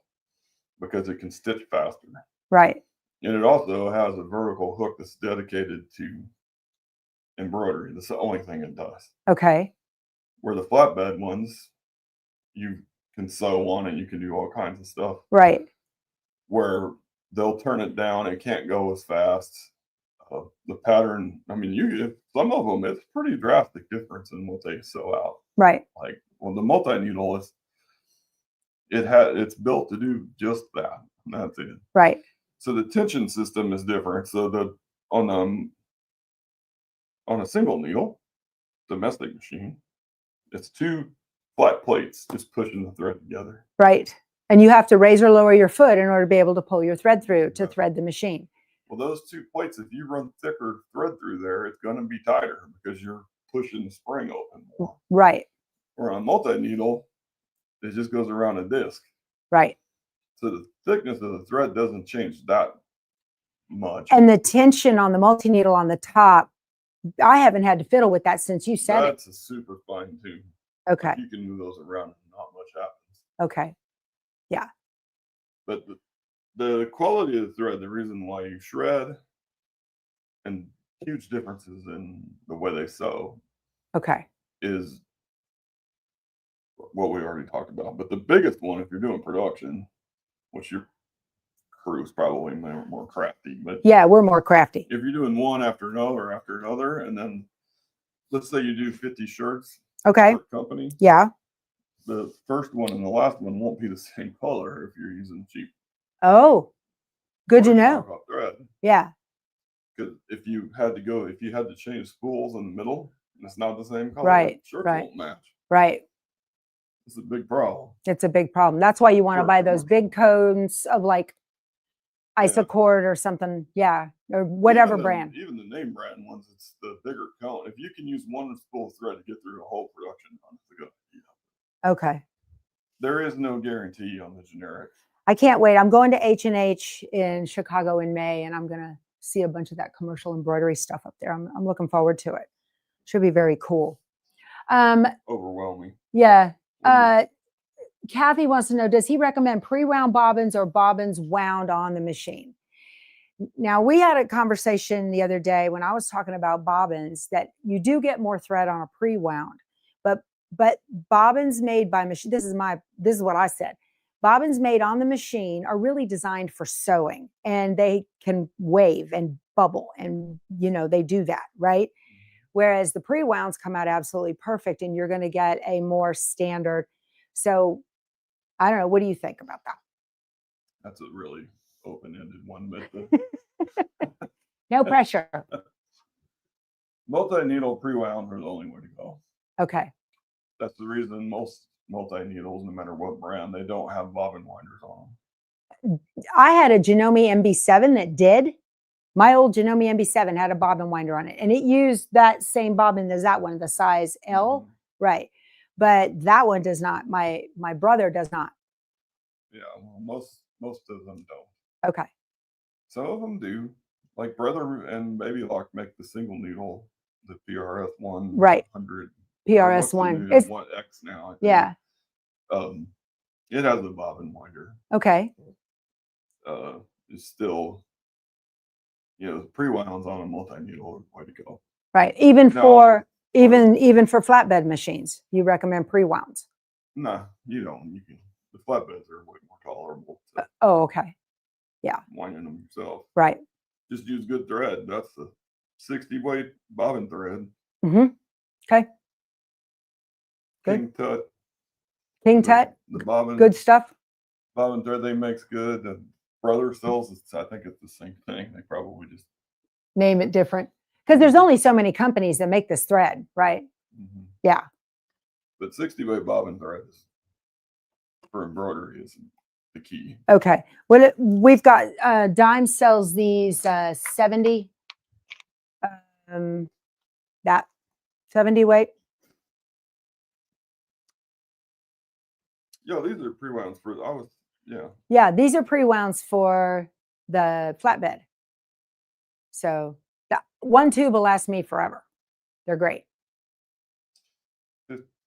because it can stitch faster. Right. And it also has a vertical hook that's dedicated to embroidery. That's the only thing it does. Okay. Where the flatbed ones, you can sew on it, you can do all kinds of stuff. Right. Where they'll turn it down, it can't go as fast. The pattern, I mean, some of them, it's pretty drastic difference in what they sew out. Right. Like, well, the multi-needle it's built to do just that. And that's it. Right. So the tension system is different. So on a single needle, domestic machine, it's two flat plates just pushing the thread together. Right. And you have to raise or lower your foot in order to be able to pull your thread through to thread the machine. Well, those two plates, if you run thicker thread through there, it's going to be tighter because you're pushing the spring open more. Right. Or on a multi-needle, it just goes around a disc. Right. So the thickness of the thread doesn't change that much. And the tension on the multi-needle on the top, I haven't had to fiddle with that since you said That's a super fine tune. Okay. You can move those around and not much happens. Okay. Yeah. But the quality of the thread, the reason why you shred, and huge differences in the way they sew. Okay. Is what we already talked about. But the biggest one, if you're doing production, which you're crew's probably more crafty, but Yeah, we're more crafty. if you're doing one after another, and then let's say you do 50 shirts Okay. for a company, Yeah. the first one and the last one won't be the same color if you're using cheap. Oh, good to or know. knockoff thread. Yeah. Because if you had to change spools in the middle, and it's not the same color, Right, shirts right. won't match. Right. It's a big problem. It's a big problem. That's why you want to For buy those commercial. big cones of like Yeah. Isocord or something. Yeah. Or whatever brand. Even the name brand ones, it's the bigger cone. If you can use one spool of thread to get through a whole production run, it's a good idea. Okay. There is no guarantee on the generic. I can't wait. I'm going to H&H in Chicago in May, and I'm going to see a bunch of that commercial embroidery stuff up there. I'm looking forward to it. Should be very cool. Overwhelming. Yeah. Kathy wants to know, does he recommend pre-wound bobbins or bobbins wound on the machine? Now, we had a conversation the other day when I was talking about bobbins that you do get more thread on a pre-wound, but bobbins made by machine, this is what I said. Bobbins made on the machine are really designed for sewing, and they can wave and bubble, and they do that, right? Whereas the pre-wounds come out absolutely perfect, and you're going to get a more standard. So I don't know. What do you think about that? That's a really open-ended one, but no pressure. Multi-needle pre-wound are the only way to go. Okay. That's the reason most multi-needles, no matter what brand, they don't have bobbin winders on them. I had a Janome MB7 that did. My old Janome MB7 had a bobbin winder on it, and it used that same bobbin as that one, the size L, right? But that one does not. My brother does not. Yeah, well, most of them don't. Okay. Some of them do. Like Brother and Baby Lock make the single needle, the PRS 100. Right. PRS 1. It's 1X now. I think. Yeah. It has a bobbin winder. Okay. It's still, pre-wounds on a multi-needle are the way to go. Right. Even for flatbed machines, you recommend pre-wounds? No, you don't. The flatbeds are way more tolerable. Oh, okay. Yeah. Winding them yourself. Right. Just use good thread. That's the 60 weight bobbin thread. Mm-hmm. Okay. Good. King Tut. King Tut. The bobbin. Good stuff. Bobbin thread they make's good. The Brother sells. I think it's the same thing. They probably just name it different because there's only so many companies that make this thread, right? Mm-hmm. Yeah. But 60 weight bobbin thread for embroidery is the key. Okay. Well, we've got Dime sells these 70. That 70 weight. Yeah, these are pre-wounds for. Yeah, these are pre-wounds for the flatbed. So that one tube will last me forever. They're great.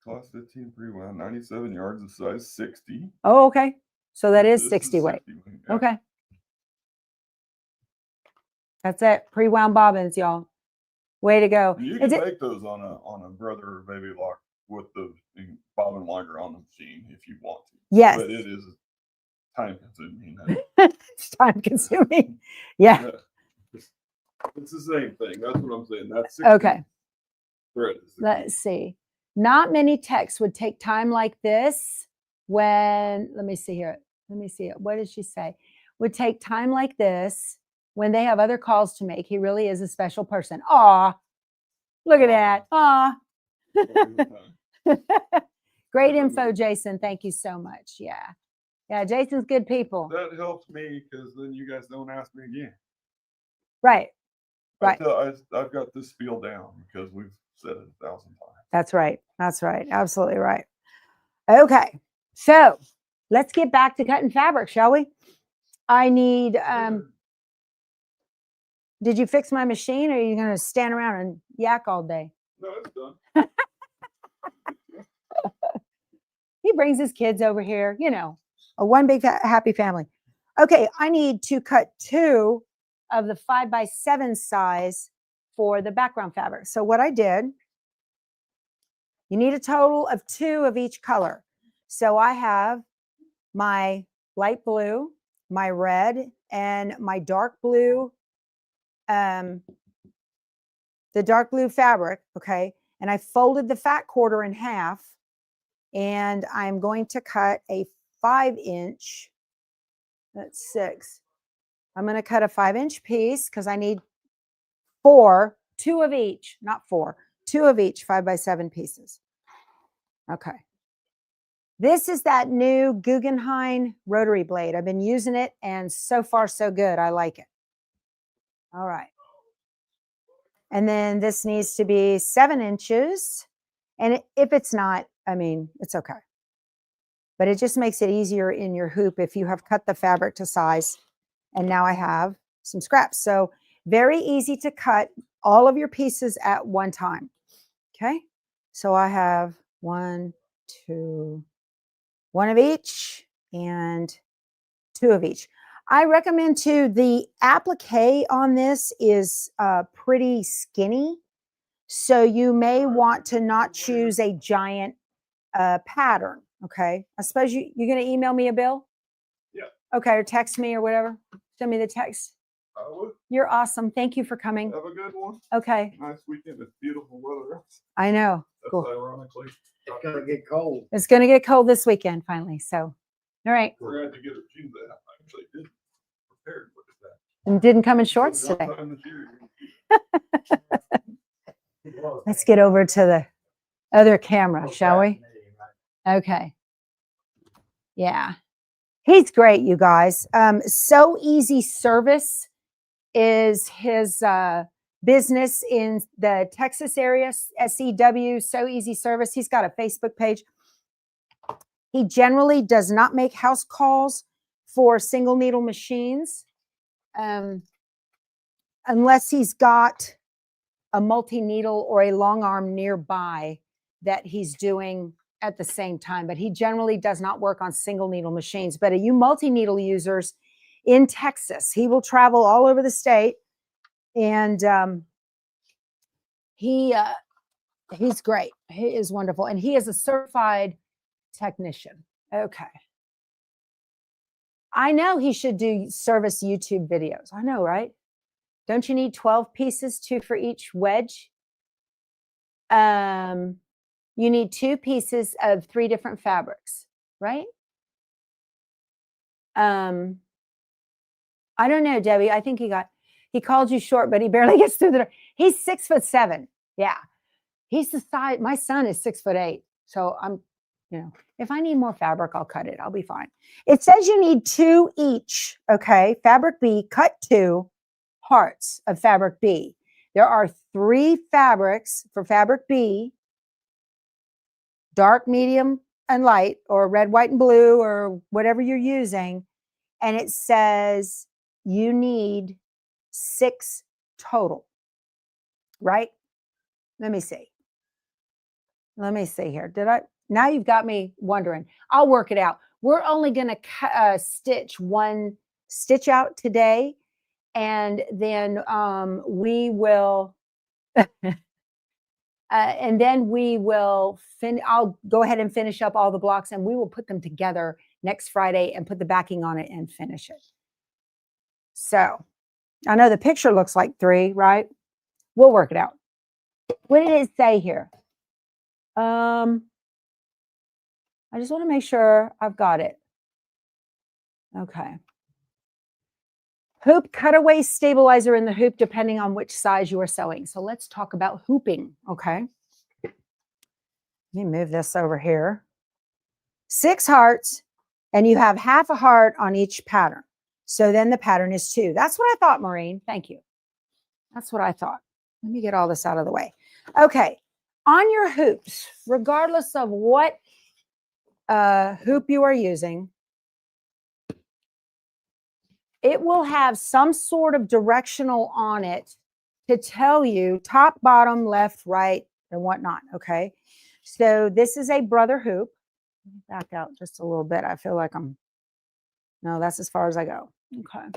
Cost 15 pre-wound, 97 yards of size 60. Oh, okay. So that is 60 weight. 60 weight. Yeah. Okay. That's it. Pre-wound bobbins, y'all. Way to go. You can make those on a Brother or Baby Lock with the bobbin winder on the machine if you want to. Yes. But it is time consuming. It's time consuming. Yeah. It's the same thing. That's what I'm saying. That's 60 okay. thread. Let's see. Not many texts would take time like this when, let me see here. Let me see it. What did she say? Would take time like this when they have other calls to make. He really is a special person. Aw, look at that. Aw. Great info, Jason. Thank you so much. Yeah. Yeah, Jason's good people. That helps me because then you guys don't ask me again. Right. Right. I've got this spiel down because we've said it 1,000 times. That's right. That's right. Absolutely right. Okay. So let's get back to cutting fabric, shall we? I need, did you fix my machine or are you going to stand around and yak all day? No, it's done. He brings his kids over here, a one big happy family. Okay. I need to cut 2 of the 5x7 size for the background fabric. So what I did, you need a total of 2 of each color. So I have my light blue, my red, and my dark blue, the dark blue fabric, okay? And I folded the fat quarter in half, and I'm going to cut a 5-inch, that's 6. I'm going to cut a 5-inch piece because I need 2 of each, not 4, 2 of each 5x7 pieces. Okay. This is that new Guggenheim rotary blade. I've been using it, and so far so good. I like it. All right. And then this needs to be 7 inches. And if it's not, I mean, it's okay. But it just makes it easier in your hoop if you have cut the fabric to size. And now I have some scraps. So very easy to cut all of your pieces at one time. Okay. So I have 1, 2, 1 of each and 2 of each. I recommend too, the applique on this is pretty skinny. So you may want to not choose a giant pattern. Okay. I suppose you're going to email me a bill? Yeah. Okay. Or text me or whatever. Send me the text. I would. You're awesome. Thank you for coming. Have a good one. Okay. Nice weekend. It's beautiful weather. I know. That's Cool. ironically. It's gonna get cold. It's going to get cold this weekend finally. So, all right. We're going to get her jeans out. I actually did prepared. Look at that. And didn't come in shorts today. Let's get over to the other camera, shall we? Okay. Yeah. He's great, you guys. So Easy Service is his business in the Texas area, SEW, So Easy Service. He's got a Facebook page. He generally does not make house calls for single needle machines unless he's got a multi-needle or a long arm nearby that he's doing at the same time. But he generally does not work on single needle machines. But you multi-needle users in Texas, he will travel all over the state, and he's great. He is wonderful, and he is a certified technician. Okay. I know he should do service YouTube videos. I know, right? Don't you need 12 pieces, 2 for each wedge? You need 2 pieces of 3 different fabrics, right? I don't know, Debbie. I think he called you short, but he barely gets through the door. He's 6'7". Yeah. He's the size. My son is 6'8". So I'm, if I need more fabric, I'll cut it. I'll be fine. It says you need 2 each. Okay. Fabric B, cut 2 hearts of fabric B. There are 3 fabrics for fabric B: dark, medium, and light, or red, white, and blue, or whatever you're using. And it says you need 6 total, right? Let me see. Let me see here. Now you've got me wondering. I'll work it out. We're only going to stitch 1 stitch out today. And then we will, and then we will, I'll go ahead and finish up all the blocks, and we will put them together next Friday and put the backing on it and finish it. So I know the picture looks like 3, right? We'll work it out. What did it say here? I just want to make sure I've got it. Okay. Hoop cutaway stabilizer in the hoop, depending on which size you are sewing. So let's talk about hooping, okay? Let me move this over here. 6 hearts, and you have half a heart on each pattern. So then the pattern is 2. That's what I thought, Maureen. Thank you. That's what I thought. Let me get all this out of the way. Okay, on your hoops, regardless of what hoop you are using, it will have some sort of directional on it to tell you top, bottom, left, right, and whatnot, okay? So this is a brother hoop. Back out just a little bit. I feel like no, that's as far as I go. Okay.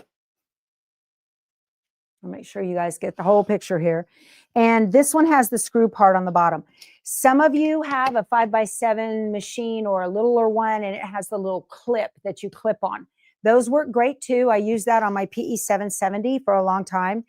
I'll make sure you guys get the whole picture here. And this one has the screw part on the bottom. Some of you have a 5x7 machine or a littler one, and it has the little clip that you clip on. Those work great too. I use that on my PE 770 for a long time.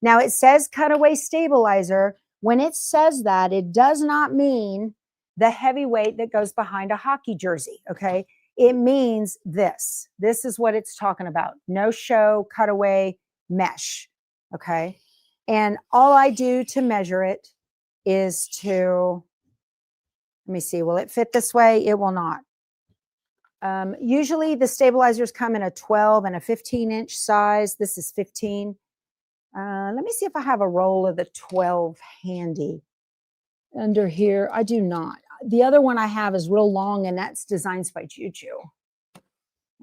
Now it says cutaway stabilizer. When it says that, it does not mean the heavy weight that goes behind a hockey jersey, okay? It means this. This is what it's talking about. No show, cutaway, mesh, okay? And all I do to measure it is to, let me see, will it fit this way? It will not. Usually the stabilizers come in a 12 and a 15-inch size. This is 15. Let me see if I have a roll of the 12 handy under here. I do not. The other one I have is real long, and that's Designs by Juju.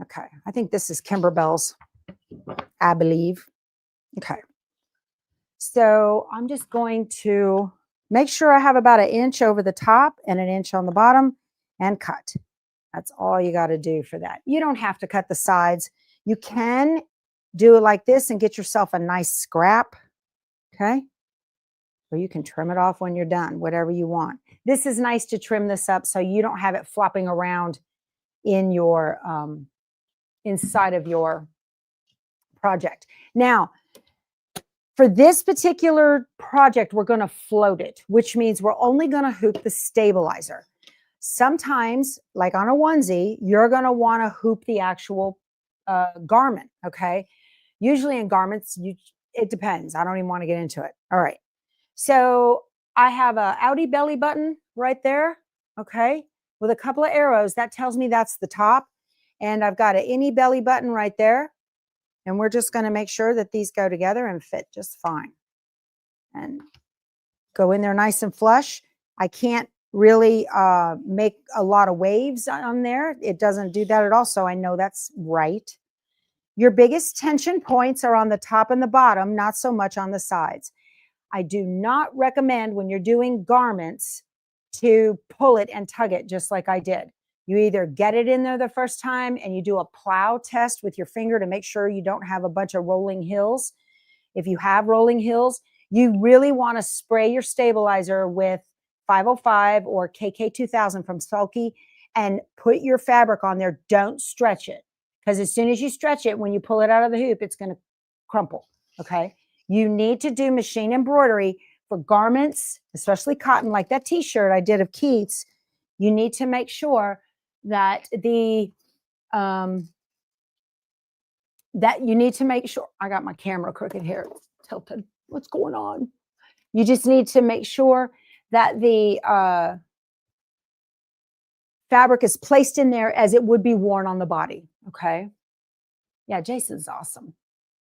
Okay, I think this is Kimberbell's, I believe. Okay. So I'm just going to make sure I have about an inch over the top and an inch on the bottom and cut. That's all you got to do for that. You don't have to cut the sides. You can do it like this and get yourself a nice scrap, okay? Or you can trim it off when you're done, whatever you want. This is nice to trim this up so you don't have it flopping around in your, inside of your project. Now, for this particular project, we're going to float it, which means we're only going to hoop the stabilizer. Sometimes, like on a onesie, you're going to want to hoop the actual garment, okay? Usually in garments, it depends. I don't even want to get into it. All right. So I have a outie belly button right there, okay, with a couple of arrows. That tells me that's the top. And I've got an innie belly button right there. And we're just going to make sure that these go together and fit just fine. And go in there nice and flush. I can't really make a lot of waves on there. It doesn't do that at all. So I know that's right. Your biggest tension points are on the top and the bottom, not so much on the sides. I do not recommend when you're doing garments to pull it and tug it just like I did. You either get it in there the first time and you do a plow test with your finger to make sure you don't have a bunch of rolling hills. If you have rolling hills, you really want to spray your stabilizer with 505 or KK2000 from Celtic and put your fabric on there. Don't stretch it, because as soon as you stretch it, when you pull it out of the hoop, it's going to crumple, okay? You need to do machine embroidery for garments, especially cotton, like that t-shirt I did of Keith's. You need to make sure that I got my camera crooked here, tilted. What's going on? You just need to make sure that the fabric is placed in there as it would be worn on the body, okay? Yeah, Jason's awesome.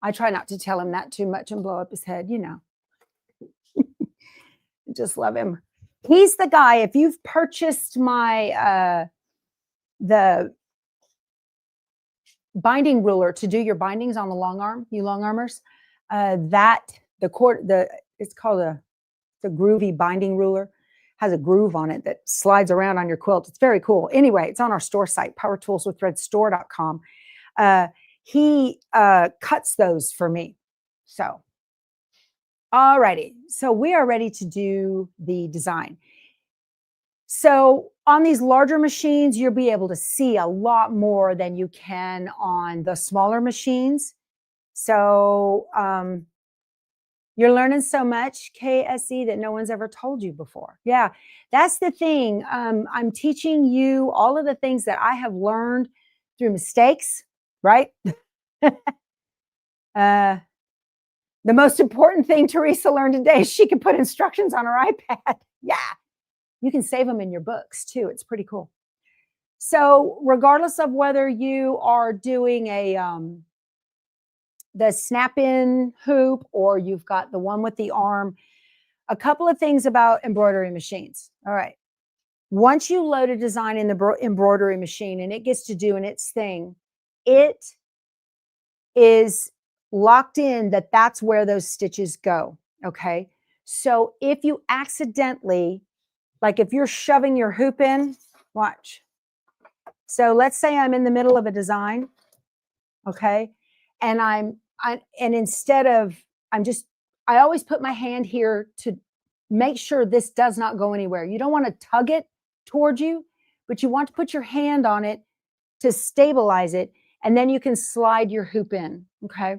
I try not to tell him that too much and blow up his head, you know. Just love him. He's the guy, if you've purchased my, the binding ruler to do your bindings on the long arm, you long armers, it's called the groovy binding ruler, has a groove on it that slides around on your quilt. It's very cool. Anyway, it's on our store site, powertoolswiththreadstore.com. He cuts those for me. So, all righty. So we are ready to do the design. So on these larger machines, you'll be able to see a lot more than you can on the smaller machines. So you're learning so much, KSE, that no one's ever told you before. Yeah, that's the thing. I'm teaching you all of the things that I have learned through mistakes, right? The most important thing Teresa learned today is she can put instructions on her iPad. Yeah, you can save them in your books too. It's pretty cool. So regardless of whether you are doing the snap-in hoop or you've got the one with the arm, a couple of things about embroidery machines. All right. Once you load a design in the embroidery machine and it gets to doing its thing, it is locked in that that's where those stitches go, okay? So if you accidentally, like if you're shoving your hoop in, watch. So let's say I'm in the middle of a design, okay? And I always put my hand here to make sure this does not go anywhere. You don't want to tug it towards you, but you want to put your hand on it to stabilize it. and then you can slide your hoop in, okay?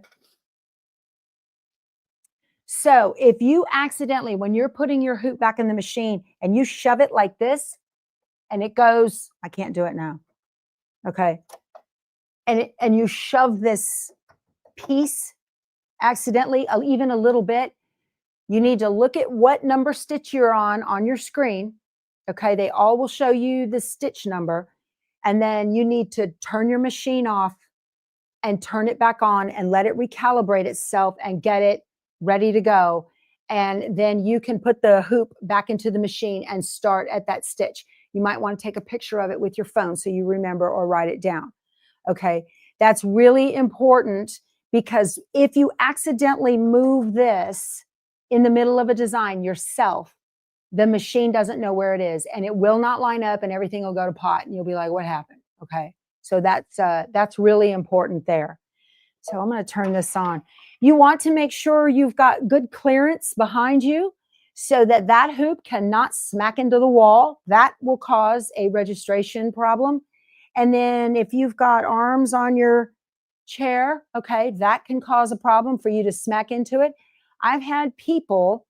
So if you accidentally, when you're putting your hoop back in the machine and you shove it like this and it goes, I can't do it now, okay? And you shove this piece accidentally, even a little bit, you need to look at what number stitch you're on your screen, okay? They all will show you the stitch number, and then you need to turn your machine off and turn it back on and let it recalibrate itself and get it ready to go. And then you can put the hoop back into the machine and start at that stitch. You might want to take a picture of it with your phone so you remember, or write it down. Okay, that's really important, because if you accidentally move this in the middle of a design yourself, the machine doesn't know where it is, and it will not line up, and everything will go to pot, and you'll be like, what happened? Okay, so that's really important there. So I'm going to turn this on. You want to make sure you've got good clearance behind you so that that hoop cannot smack into the wall. That will cause a registration problem. And then if you've got arms on your chair, okay, that can cause a problem for you to smack into it. I've had people,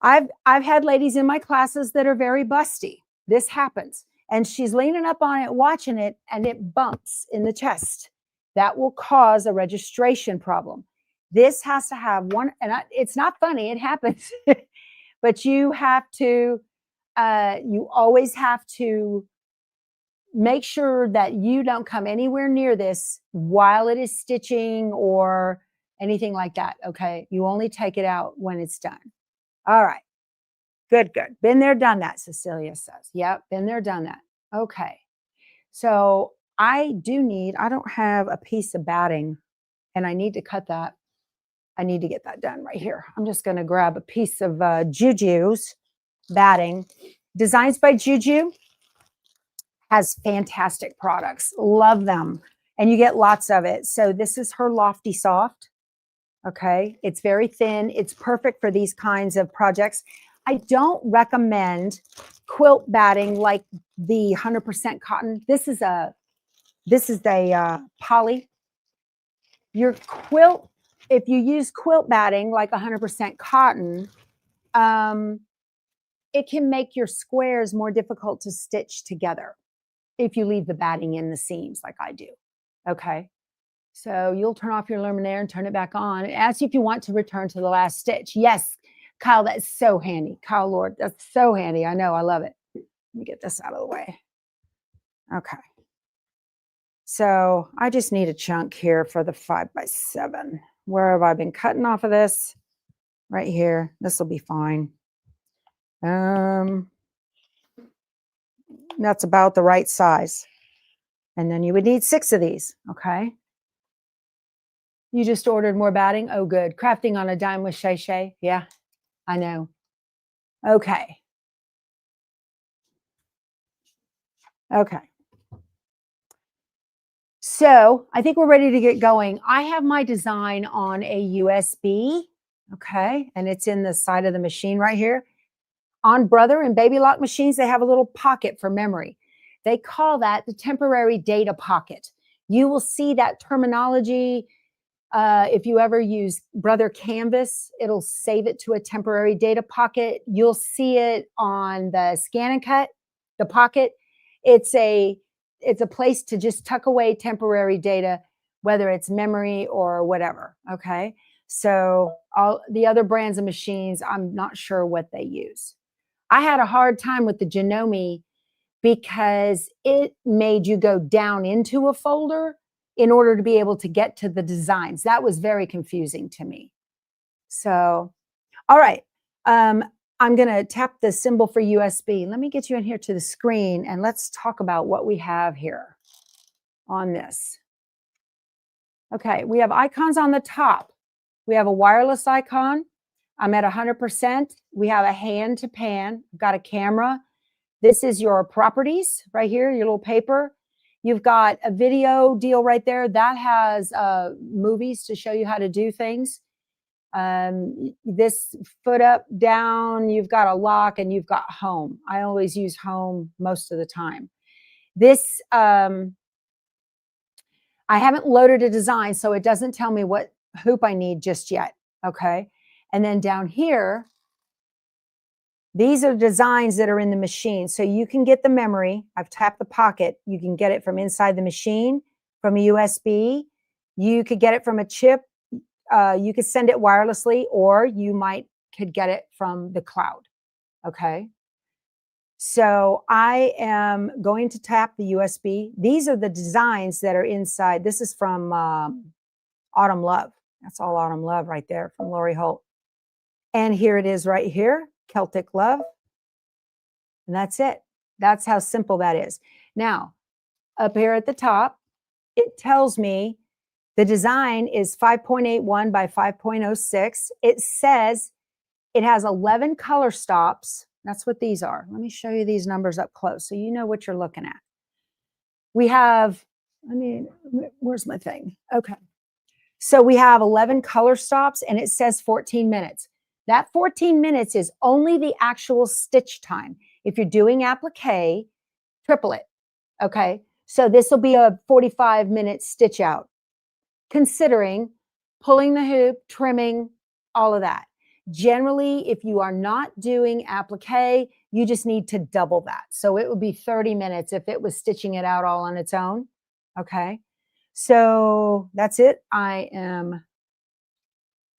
I've had ladies in my classes that are very busty. This happens. And she's leaning up on it, watching it, and it bumps in the chest. That will cause a registration problem. This has to have one, and it's not funny, it happens, but you have to, you always have to make sure that you don't come anywhere near this while it is stitching or anything like that, okay? You only take it out when it's done. All right, good. Been there, done that, Cecilia says. Yep, been there, done that. Okay, so I don't have a piece of batting, and I need to cut that. I need to get that done right here. I'm just going to grab a piece of Juju's batting. Designs by Juju has fantastic products. Love them. And you get lots of it. So this is her Lofty Soft. Okay. It's very thin. It's perfect for these kinds of projects. I don't recommend quilt batting like the 100% cotton. This is a poly. Your quilt, if you use quilt batting like 100% cotton, it can make your squares more difficult to stitch together if you leave the batting in the seams like I do. Okay. So you'll turn off your luminaire and turn it back on. It asks you if you want to return to the last stitch. Yes, Kyle, that's so handy. Kyle Lord, that's so handy. I know, I love it. Let me get this out of the way. Okay. So I just need a chunk here for the 5x7. Where have I been cutting off of this? Right here. This will be fine. That's about the right size. And then you would need 6 of these, okay? You just ordered more batting? Oh, good. Crafting on a dime with Shay Shay. Yeah, I know. Okay. Okay. So I think we're ready to get going. I have my design on a USB, okay? And it's in the side of the machine right here. On Brother and Baby Lock machines, they have a little pocket for memory. They call that the temporary data pocket. You will see that terminology. If you ever use Brother Canvas, it'll save it to a temporary data pocket. You'll see it on the Scan and Cut, the pocket. It's a place to just tuck away temporary data, whether it's memory or whatever, okay? So all the other brands of machines, I'm not sure what they use. I had a hard time with the Janome because it made you go down into a folder in order to be able to get to the designs. That was very confusing to me. So, all right. I'm going to tap the symbol for USB. Let me get you in here to the screen and let's talk about what we have here on this. Okay, we have icons on the top. We have a wireless icon. I'm at 100%. We have a hand to pan. I've got a camera. This is your properties right here, your little paper. You've got a video deal right there. That has movies to show you how to do things. This foot up, down, you've got a lock, and you've got home. I always use home most of the time. This I haven't loaded a design, so it doesn't tell me what hoop I need just yet. Okay. And then down here, these are designs that are in the machine. So you can get the memory. I've tapped the pocket. You can get it from inside the machine, from a USB. You could get it from a chip. You could send it wirelessly, or you could get it from the cloud. Okay. So I am going to tap the USB. These are the designs that are inside. This is from Autumn Love. That's all Autumn Love right there from Lori Holt. And here it is right here, Celtic Love. And that's it. That's how simple that is. Now, up here at the top, it tells me the design is 5.81 by 5.06. It says it has 11 color stops. That's what these are. Let me show you these numbers up close so you know what you're looking at. We have, where's my thing? Okay. So we have 11 color stops and it says 14 minutes. That 14 minutes is only the actual stitch time. If you're doing applique, triple it. Okay. So this will be a 45-minute stitch out, considering pulling the hoop, trimming, all of that. Generally, if you are not doing applique, you just need to double that. So it would be 30 minutes if it was stitching it out all on its own. Okay. So that's it. Now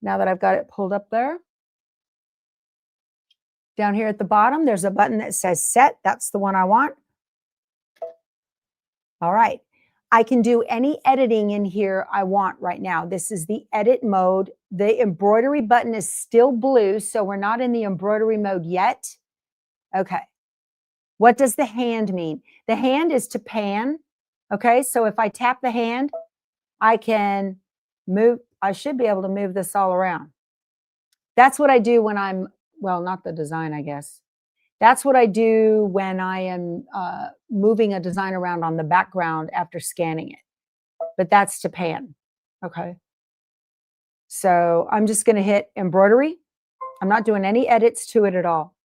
that I've got it pulled up there, down here at the bottom, there's a button that says set. That's the one I want. All right. I can do any editing in here I want right now. This is the edit mode. The embroidery button is still blue, so we're not in the embroidery mode yet. Okay. What does the hand mean? The hand is to pan. Okay. So if I tap the hand, I can move. I should be able to move this all around. That's what I do when I'm, well, not the design, I guess. That's what I do when I am moving a design around on the background after scanning it. But that's to pan. Okay. So I'm just going to hit embroidery. I'm not doing any edits to it at all.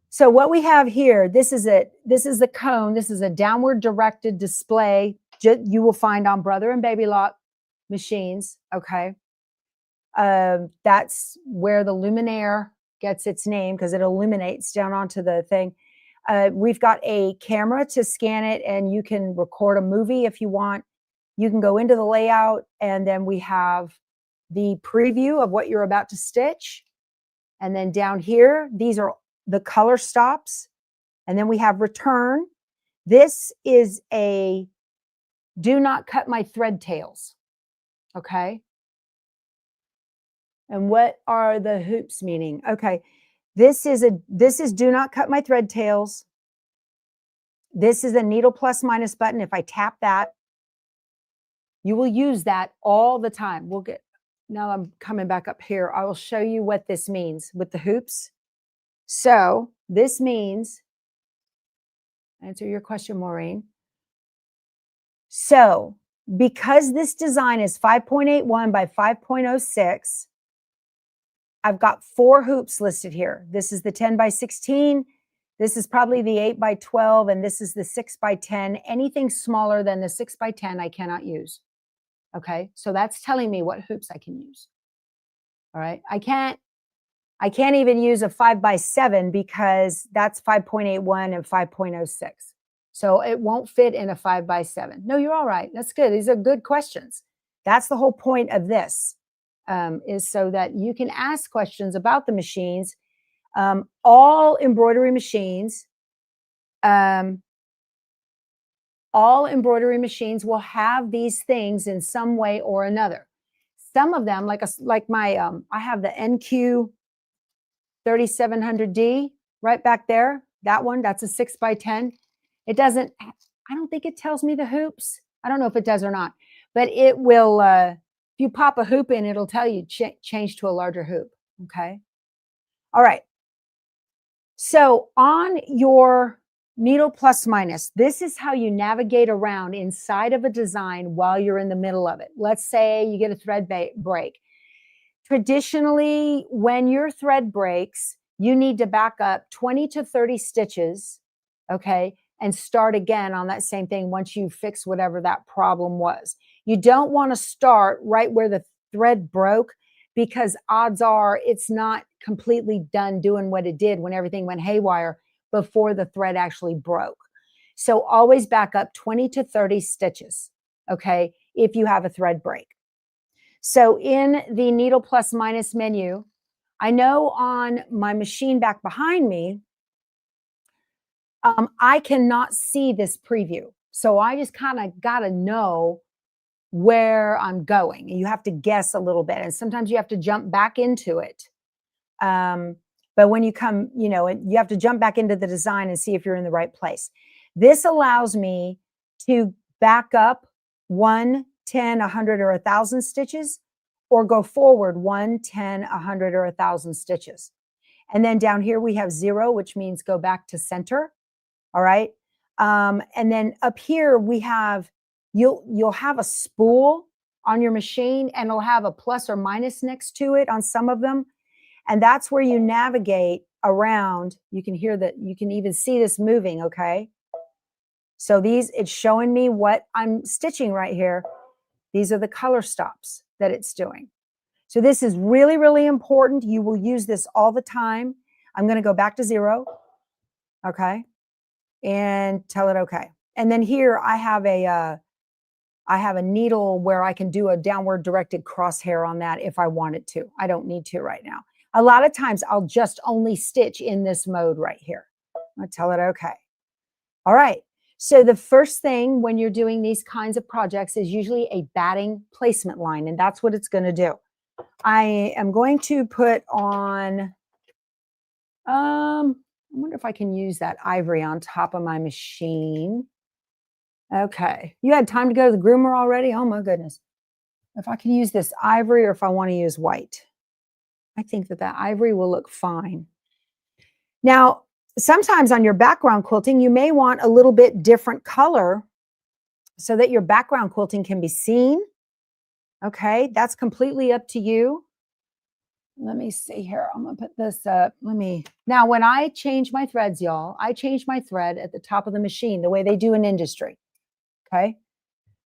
So what we have here, this is it. This is the cone. This is a downward directed display you will find on Brother and Baby Lock machines. Okay. That's where the luminaire gets its name, because it illuminates down onto the thing. We've got a camera to scan it, and you can record a movie if you want. You can go into the layout, and then we have the preview of what you're about to stitch. And then down here, these are the color stops. And then we have return. This is a do not cut my thread tails. Okay. And what are the hoops meaning? Okay. This is do not cut my thread tails. This is a needle plus minus button. If I tap that, you will use that all the time. Now I'm coming back up here. I will show you what this means with the hoops. So this means, answer your question, Maureen. So because this design is 5.81 by 5.06, I've got 4 hoops listed here. This is the 10 by 16. This is probably the 8 by 12. And this is the 6 by 10. Anything smaller than the 6 by 10, I cannot use. Okay. So that's telling me what hoops I can use. All right. I can't even use a 5 by 7 because that's 5.81 and 5.06. So it won't fit in a 5 by 7. No, you're all right. That's good. These are good questions. That's the whole point of this. Is so that you can ask questions about the machines. All embroidery machines will have these things in some way or another. Some of them, like my, I have the NQ 3700D right back there. That one, that's a 6 by 10. It doesn't, I don't think it tells me the hoops. I don't know if it does or not, but it will, if you pop a hoop in, it'll tell you change to a larger hoop. Okay. All right. So on your needle plus minus, this is how you navigate around inside of a design while you're in the middle of it. Let's say you get a thread break. Traditionally, when your thread breaks, you need to back up 20 to 30 stitches. Okay. and start again on that same thing once you fix whatever that problem was. You don't want to start right where the thread broke, because odds are it's not completely done doing what it did when everything went haywire before the thread actually broke. So always back up 20 to 30 stitches, okay, if you have a thread break. So in the needle plus minus menu, I know on my machine back behind me, I cannot see this preview. So I just kind of got to know where I'm going. You have to guess a little bit, and sometimes you have to jump back into it. But when you come, you have to jump back into the design and see if you're in the right place. This allows me to back up 1, 10, 100, or 1,000 stitches, or go forward 1, 10, 100, or 1,000 stitches. And then down here we have 0, which means go back to center. All right. And then up here we have, you'll have a spool on your machine, and it'll have a plus or minus next to it on some of them. And that's where you navigate around. You can hear that, you can even see this moving, okay? So it's showing me what I'm stitching right here. These are the color stops that it's doing. So this is really, really important. You will use this all the time. I'm going to go back to 0, okay? And tell it okay. And then here I have a needle where I can do a downward directed crosshair on that if I wanted to. I don't need to right now. A lot of times I'll just only stitch in this mode right here. I'll tell it okay. All right. So the first thing when you're doing these kinds of projects is usually a batting placement line, and that's what it's going to do. I am going to put on, I wonder if I can use that ivory on top of my machine. Okay. You had time to go to the groomer already? Oh my goodness. If I can use this ivory or if I want to use white. I think that ivory will look fine. Now, sometimes on your background quilting, you may want a little bit different color so that your background quilting can be seen. Okay, that's completely up to you. Let me see here. I'm going to put this up. Now, when I change my threads, y'all, I change my thread at the top of the machine the way they do in industry. Okay,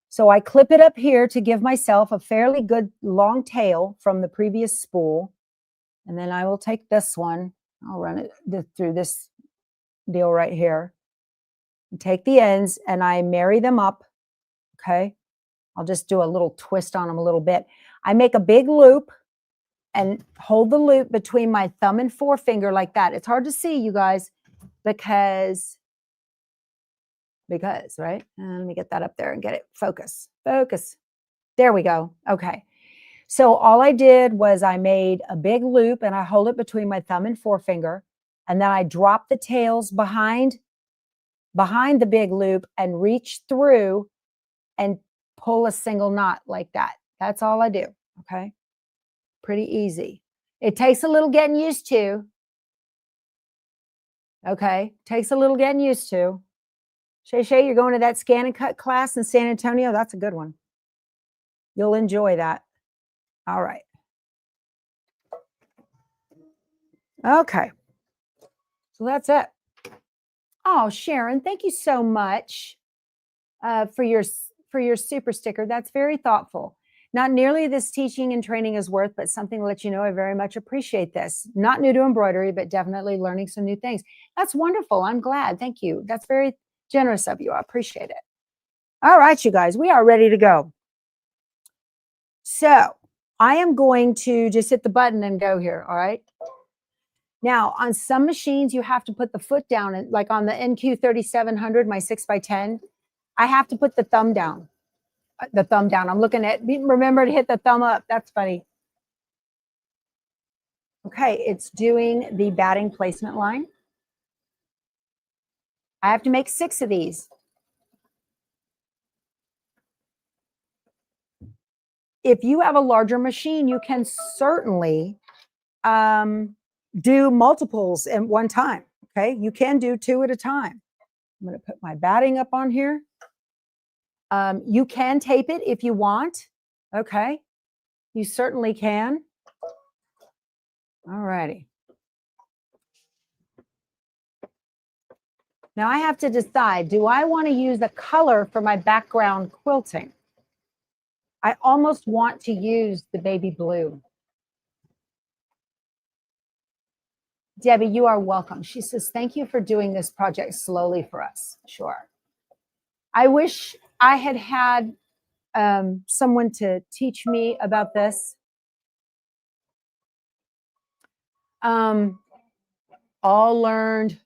so I clip it up here to give myself a fairly good long tail from the previous spool. And then I will take this one. I'll run it through this deal right here. And take the ends and I marry them up. Okay. I'll just do a little twist on them a little bit. I make a big loop and hold the loop between my thumb and forefinger like that. It's hard to see, you guys, because, right? And let me get that up there and get it. Focus. There we go. Okay. So all I did was I made a big loop and I hold it between my thumb and forefinger. And then I drop the tails behind the big loop and reach through and pull a single knot like that. That's all I do. Okay. Pretty easy. It takes a little getting used to. Okay. Takes a little getting used to. Shay, you're going to that scan and cut class in San Antonio. That's a good one. You'll enjoy that. All right. Okay. So that's it. Oh, Sharon, thank you so much for your super sticker. That's very thoughtful. Not nearly this teaching and training is worth, but something to let you know I very much appreciate this. Not new to embroidery, but definitely learning some new things. That's wonderful. I'm glad. Thank you. That's very generous of you. I appreciate it. All right, you guys, we are ready to go. So I am going to just hit the button and go here. All right. Now, on some machines, you have to put the foot down. And like on the NQ 3700, my 6x10, I have to put the thumb down. I'm looking at, remember to hit the thumb up. That's funny. Okay, it's doing the batting placement line. I have to make 6 of these. If you have a larger machine, you can certainly do multiples at one time. Okay, you can do 2 at a time. I'm going to put my batting up on here. You can tape it if you want. Okay, you certainly can. All righty. Now I have to decide, do I want to use a color for my background quilting? I almost want to use the baby blue. Debbie, you are welcome. She says, thank you for doing this project slowly for us. Sure. I wish I had had someone to teach me about this. All learned.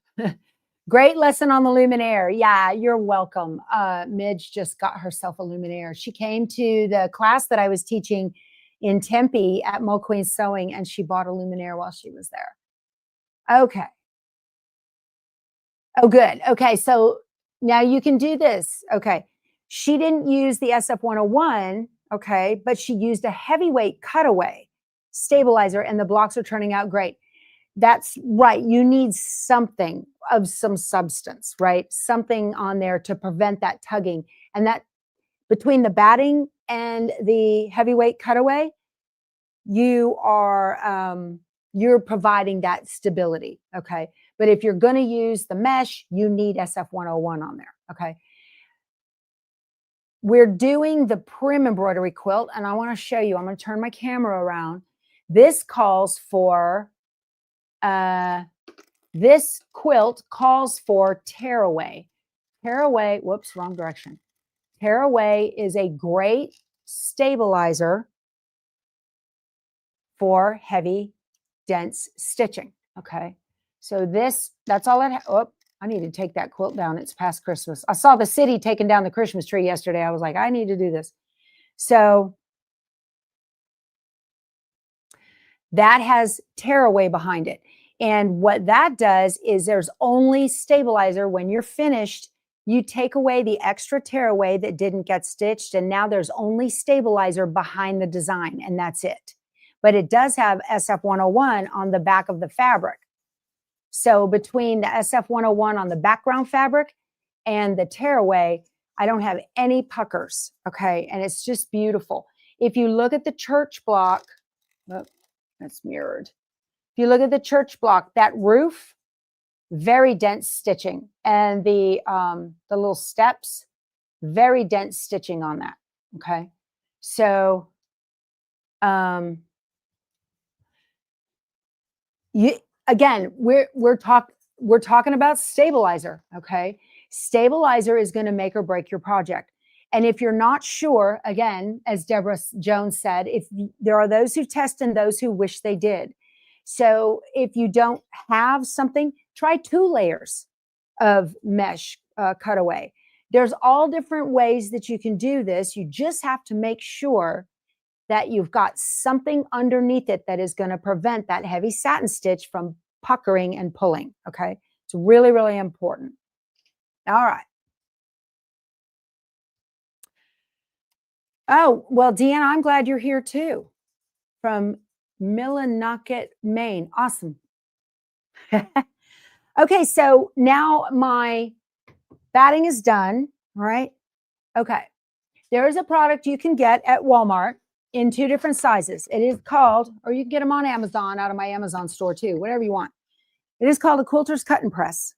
Great lesson on the Luminaire. Yeah, you're welcome. Midge just got herself a Luminaire. She came to the class that I was teaching in Tempe at Mo Queen Sewing, and she bought a Luminaire while she was there. Okay. Oh, good. Okay, so now you can do this. Okay. She didn't use the SF-101, okay, but she used a heavyweight cutaway stabilizer, and the blocks are turning out great. That's right. You need something of some substance, right? Something on there to prevent that tugging. And that between the batting and the heavyweight cutaway, you are you're providing that stability. Okay. But if you're going to use the mesh, you need SF-101 on there. Okay. We're doing the prim embroidery quilt, and I want to show you. I'm going to turn my camera around. This calls for this quilt calls for tearaway. Tearaway, whoops, wrong direction. Tearaway is a great stabilizer for heavy, dense stitching. Okay. So that's all it, oh, I need to take that quilt down. It's past Christmas. I saw the city taking down the Christmas tree yesterday. I was like, I need to do this. So that has tearaway behind it. And what that does is there's only stabilizer. When you're finished, you take away the extra tearaway that didn't get stitched, and now there's only stabilizer behind the design, and that's it. But it does have SF-101 on the back of the fabric. So between the SF-101 on the background fabric and the tearaway, I don't have any puckers, okay? And it's just beautiful. If you look at the church block, oh, that's mirrored. If you look at the church block, that roof, very dense stitching. And the little steps, very dense stitching on that, okay? So again, we're talking about stabilizer, okay? Stabilizer is going to make or break your project. And if you're not sure, again, as Deborah Jones said, if there are those who test and those who wish they did. So if you don't have something, try 2 layers of mesh cutaway. There's all different ways that you can do this. You just have to make sure that you've got something underneath it that is going to prevent that heavy satin stitch from puckering and pulling, okay? It's really, really important. All right. Oh, well, Deanna, I'm glad you're here too. From Millinocket, Maine. Awesome. Okay, so now my batting is done, all right? Okay. There is a product you can get at Walmart in 2 different sizes. It is called, or you can get them on Amazon, out of my Amazon store too, whatever you want. It is called a quilter's cut and press.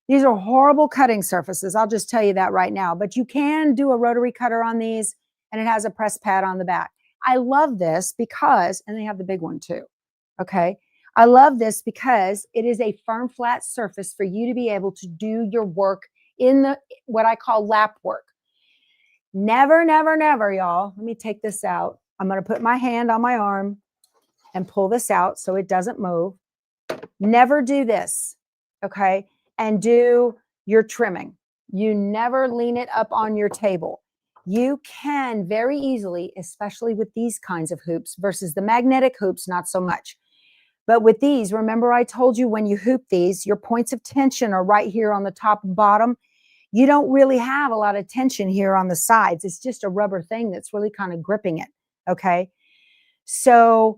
These are horrible cutting surfaces. I'll just tell you that right now, but you can do a rotary cutter on these, and it has a press pad on the back. I love this because, and they have the big one too, okay? I love this because it is a firm, flat surface for you to be able to do your work in the, what I call lap work. Never, never, never, y'all. Let me take this out. I'm going to put my hand on my arm and pull this out so it doesn't move. Never do this, okay? And do your trimming. You never lean it up on your table. You can very easily, especially with these kinds of hoops versus the magnetic hoops, not so much. But with these, remember I told you when you hoop these, your points of tension are right here on the top and bottom. You don't really have a lot of tension here on the sides. It's just a rubber thing that's really kind of gripping it, okay? So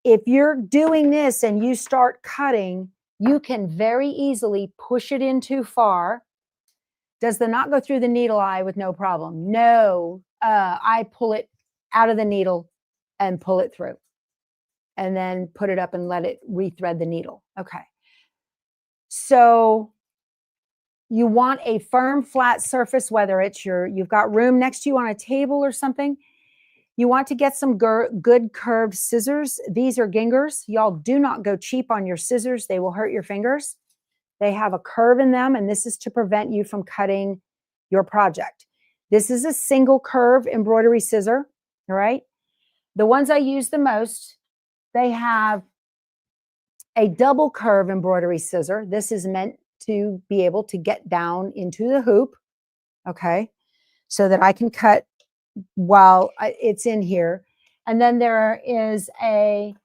if you're doing this and you start cutting, you can very easily push it in too far. Does the knot go through the needle eye with no problem? No, I pull it out of the needle and pull it through, and then put it up and let it rethread the needle. Okay. So you want a firm, flat surface, whether it's you've got room next to you on a table or something. You want to get some good curved scissors. These are gingers. Y'all do not go cheap on your scissors. They will hurt your fingers. They have a curve in them, and this is to prevent you from cutting your project. This is a single curve embroidery scissor, all right? The ones I use the most, they have a double curve embroidery scissor. This is meant to be able to get down into the hoop, okay, so that I can cut while it's in here. And then there is a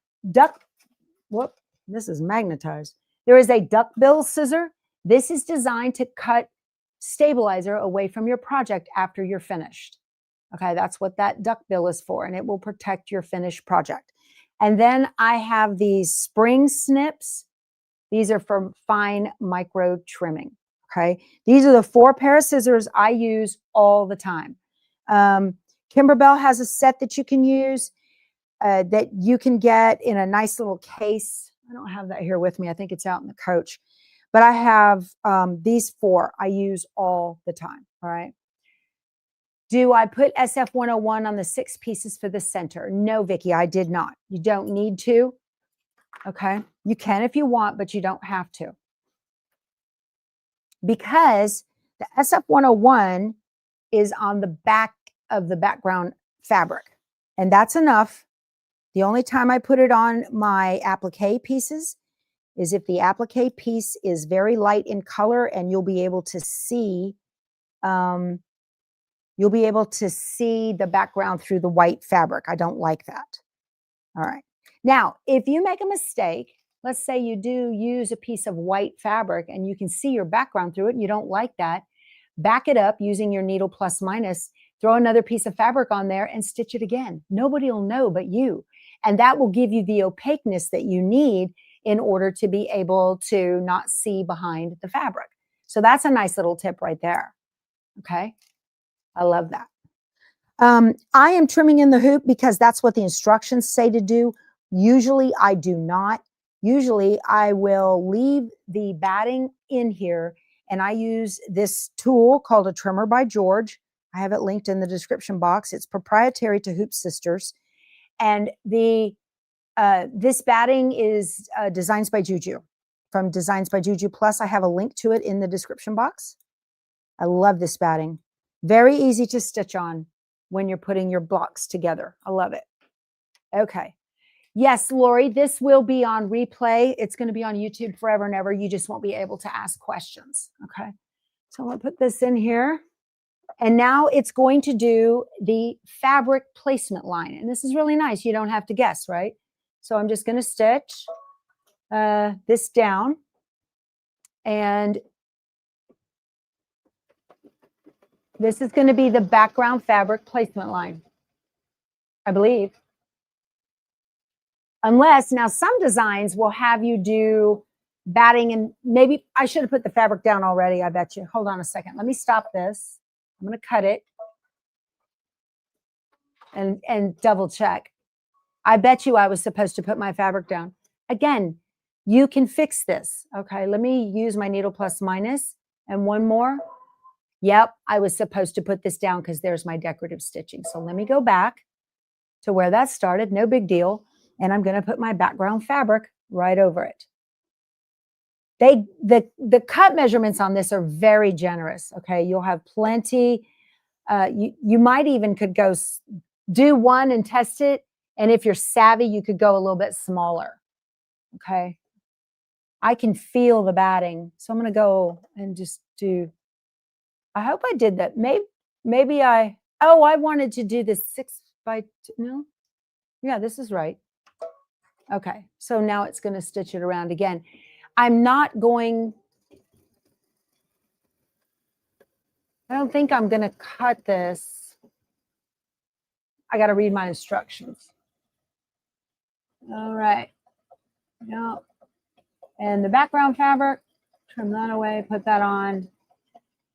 this is magnetized. There is a duckbill scissor. This is designed to cut stabilizer away from your project after you're finished. Okay, that's what that duckbill is for, and it will protect your finished project. And then I have these spring snips. These are for fine micro trimming. Okay, these are the 4 pair of scissors I use all the time. Kimberbell has a set that you can use that you can get in a nice little case. I don't have that here with me. I think it's out in the coach. But I have these 4 I use all the time. All right. Do I put SF 101 on the 6 pieces for the center? No, Vicki, I did not. You don't need to. Okay. You can if you want, but you don't have to. Because the SF 101 is on the back of the background fabric. And that's enough. The only time I put it on my applique pieces is if the applique piece is very light in color, and you'll be able to see the background through the white fabric. I don't like that. All right. Now, if you make a mistake, let's say you do use a piece of white fabric and you can see your background through it and you don't like that, back it up using your needle plus minus, throw another piece of fabric on there and stitch it again. Nobody will know but you. And that will give you the opaqueness that you need in order to be able to not see behind the fabric. So that's a nice little tip right there. Okay. I love that. I am trimming in the hoop because that's what the instructions say to do. Usually I do not. Usually I will leave the batting in here, and I use this tool called a trimmer by George. I have it linked in the description box. It's proprietary to Hoop Sisters. And this batting is Designs by Juju. From Designs by Juju Plus, I have a link to it in the description box. I love this batting. Very easy to stitch on when you're putting your blocks together. I love it. Okay. Yes, Lori, this will be on replay. It's going to be on YouTube forever and ever. You just won't be able to ask questions. Okay. So I'm going to put this in here. And now it's going to do the fabric placement line. And this is really nice. You don't have to guess, right? So I'm just going to stitch this down. And this is going to be the background fabric placement line, I believe. Unless, now some designs will have you do batting, and maybe I should have put the fabric down already, I bet you. Hold on a second. Let me stop this. I'm going to cut it and double check. I bet you I was supposed to put my fabric down. Again, you can fix this. Okay, let me use my needle plus minus and one more. Yep, I was supposed to put this down because there's my decorative stitching. So let me go back to where that started. No big deal. And I'm going to put my background fabric right over it. The cut measurements on this are very generous. Okay, you'll have plenty. You might even could go do one and test it. And if you're savvy, you could go a little bit smaller. Okay, I can feel the batting, so I'm going to go and just do. I hope I did that. Maybe I wanted to do this 6 by 2. No, yeah, this is right. Okay, so now it's going to stitch it around again. I'm not going, I don't think I'm going to cut this. I got to read my instructions. All right. Yeah. And the background fabric, trim that away, put that on,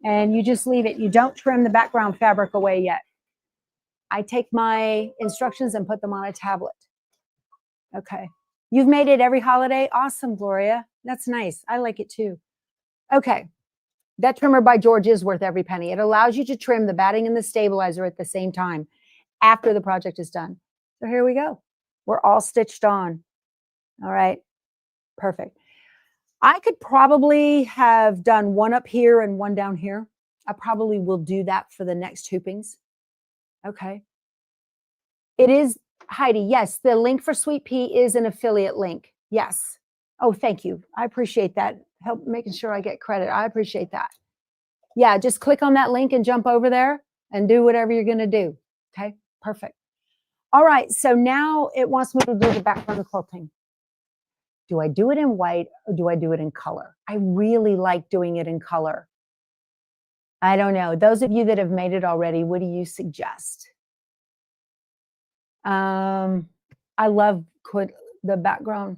and you just leave it. You don't trim the background fabric away yet. I take my instructions and put them on a tablet. Okay. You've made it every holiday. Awesome, Gloria. That's nice. I like it too. Okay. That trimmer by George is worth every penny. It allows you to trim the batting and the stabilizer at the same time after the project is done. So here we go. We're all stitched on. All right, perfect. I could probably have done one up here and one down here. I probably will do that for the next hoopings. Okay. It is, Heidi, yes, the link for Sweet Pea is an affiliate link. Yes. Oh, thank you. I appreciate that. Help making sure I get credit. I appreciate that. Yeah, just click on that link and jump over there and do whatever you're going to do. Okay, perfect. All right, so now it wants me to do the background quilting. Do I do it in white or do I do it in color? I really like doing it in color. I don't know. Those of you that have made it already, what do you suggest? I love the background.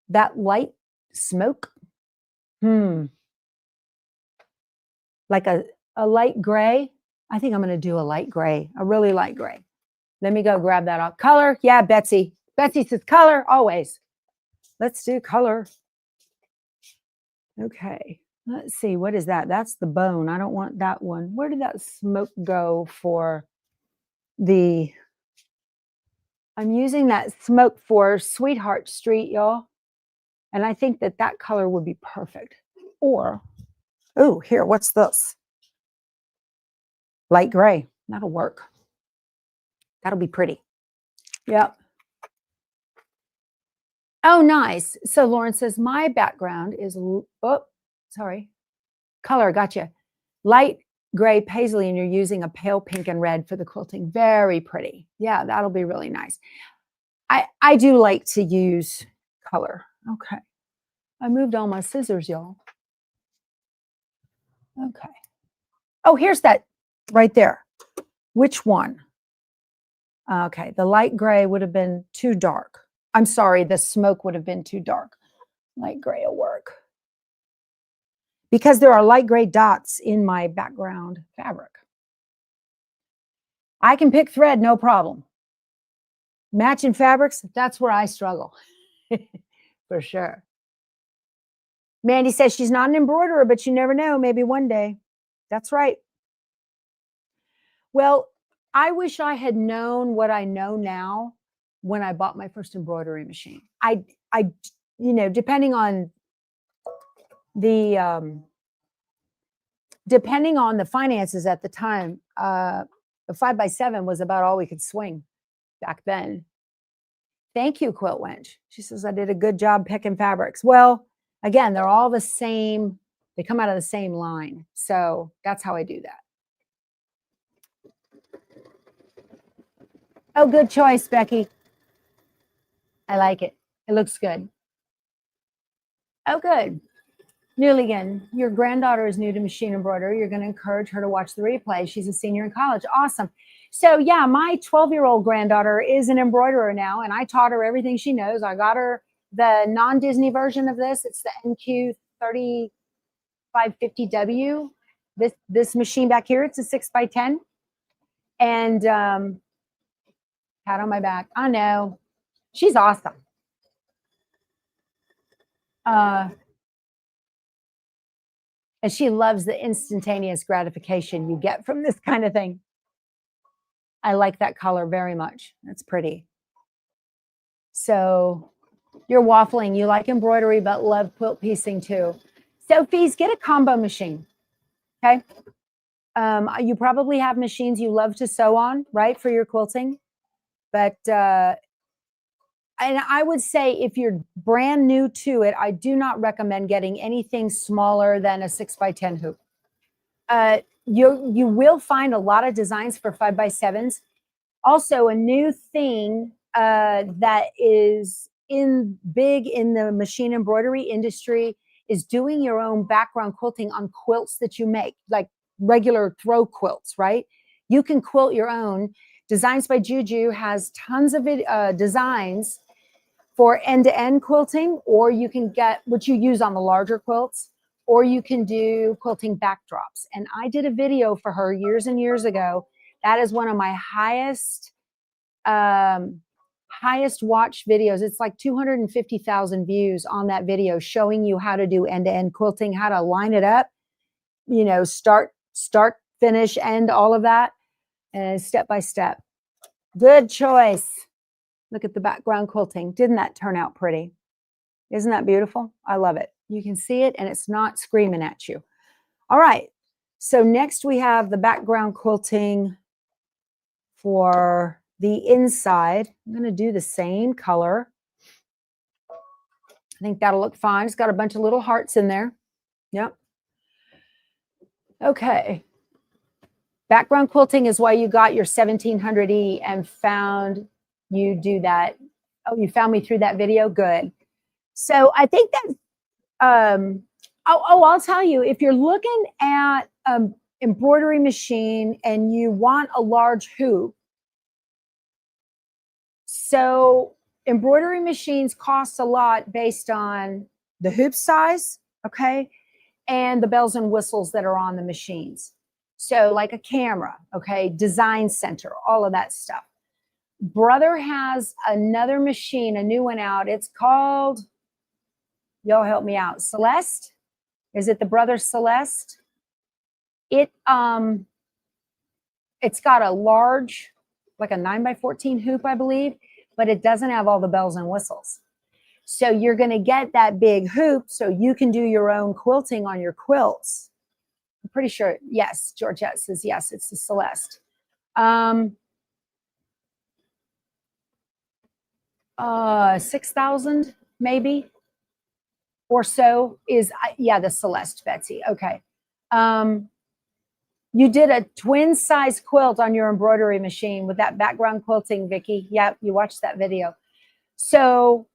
That light smoke. Like a light gray. I think I'm going to do a light gray, a really light gray. Let me go grab that off. Color. Yeah, Betsy. Betsy says color always. Let's do color. Okay. Let's see. What is that? That's the bone. I don't want that one. Where did that smoke go for the... I'm using that smoke for Sweetheart Street, y'all. And I think that that color would be perfect. Or, oh, here, what's this? Light gray. That'll work. That'll be pretty. Yep. Oh, nice. So Lauren says, my background is, oh, sorry. Color, gotcha. Light gray paisley, and you're using a pale pink and red for the quilting. Very pretty. Yeah, that'll be really nice. I do like to use color. Okay. I moved all my scissors, y'all. Okay. Oh, here's that right there. Which one? Okay, the light gray would have been too dark. I'm sorry, the smoke would have been too dark. Light gray will work. Because there are light gray dots in my background fabric. I can pick thread, no problem. Matching fabrics, that's where I struggle. For sure. Mandy says she's not an embroiderer, but you never know, maybe one day. That's right. Well, I wish I had known what I know now when I bought my first embroidery machine. I you know, depending on the finances at the time, the 5x7 was about all we could swing back then. Thank you, Quilt Wench. She says, I did a good job picking fabrics. Well, again, they're all the same. They come out of the same line. So that's how I do that. Oh, good choice, Becky. I like it. It looks good. Oh, good. Newligan, your granddaughter is new to machine embroidery. You're going to encourage her to watch the replay. She's a senior in college. Awesome. So yeah, my 12-year-old granddaughter is an embroiderer now, and I taught her everything she knows. I got her the non-Disney version of this. It's the NQ3550W. This machine back here, it's a 6x10. And pat on my back. I know. She's awesome. And she loves the instantaneous gratification you get from this kind of thing. I like that color very much. That's pretty. So you're waffling. You like embroidery, but love quilt piecing too. Sophie's, get a combo machine. Okay. You probably have machines you love to sew on, right, for your quilting. But and I would say if you're brand new to it, I do not recommend getting anything smaller than a 6x10 hoop. You will find a lot of designs for 5x7s. Also, a new thing that is big in the machine embroidery industry is doing your own background quilting on quilts that you make, like regular throw quilts, right? You can quilt your own. Designs by Juju has tons of designs for end-to-end quilting, or you can get what you use on the larger quilts, or you can do quilting backdrops. And I did a video for her years and years ago. That is one of my highest highest watched videos. It's like 250,000 views on that video showing you how to do end-to-end quilting, how to line it up, you know, start, finish, end, all of that, and step by step. Good choice. Look at the background quilting. Didn't that turn out pretty? Isn't that beautiful? I love it. You can see it and it's not screaming at you. All right. So next we have the background quilting for the inside. I'm going to do the same color. I think that'll look fine. It's got a bunch of little hearts in there. Yep. Okay. Background quilting is why you got your 1700E and found you do that. Oh, you found me through that video? Good. So I think that, I'll tell you, if you're looking at embroidery machine and you want a large hoop, so embroidery machines cost a lot based on the hoop size, okay, and the bells and whistles that are on the machines. So like a camera, okay, design center, all of that stuff. Brother has another machine, a new one out. It's called, y'all help me out, Celeste? Is it the Brother Celeste? It's got a large, like a 9x14 hoop, I believe, but it doesn't have all the bells and whistles. So you're going to get that big hoop so you can do your own quilting on your quilts. I'm pretty sure, yes, Georgette says yes, it's the Celeste. 6,000 maybe or so is, yeah, the Celeste, Betsy. Okay. You did a twin size quilt on your embroidery machine with that background quilting, Vicki. Yep, you watched that video. So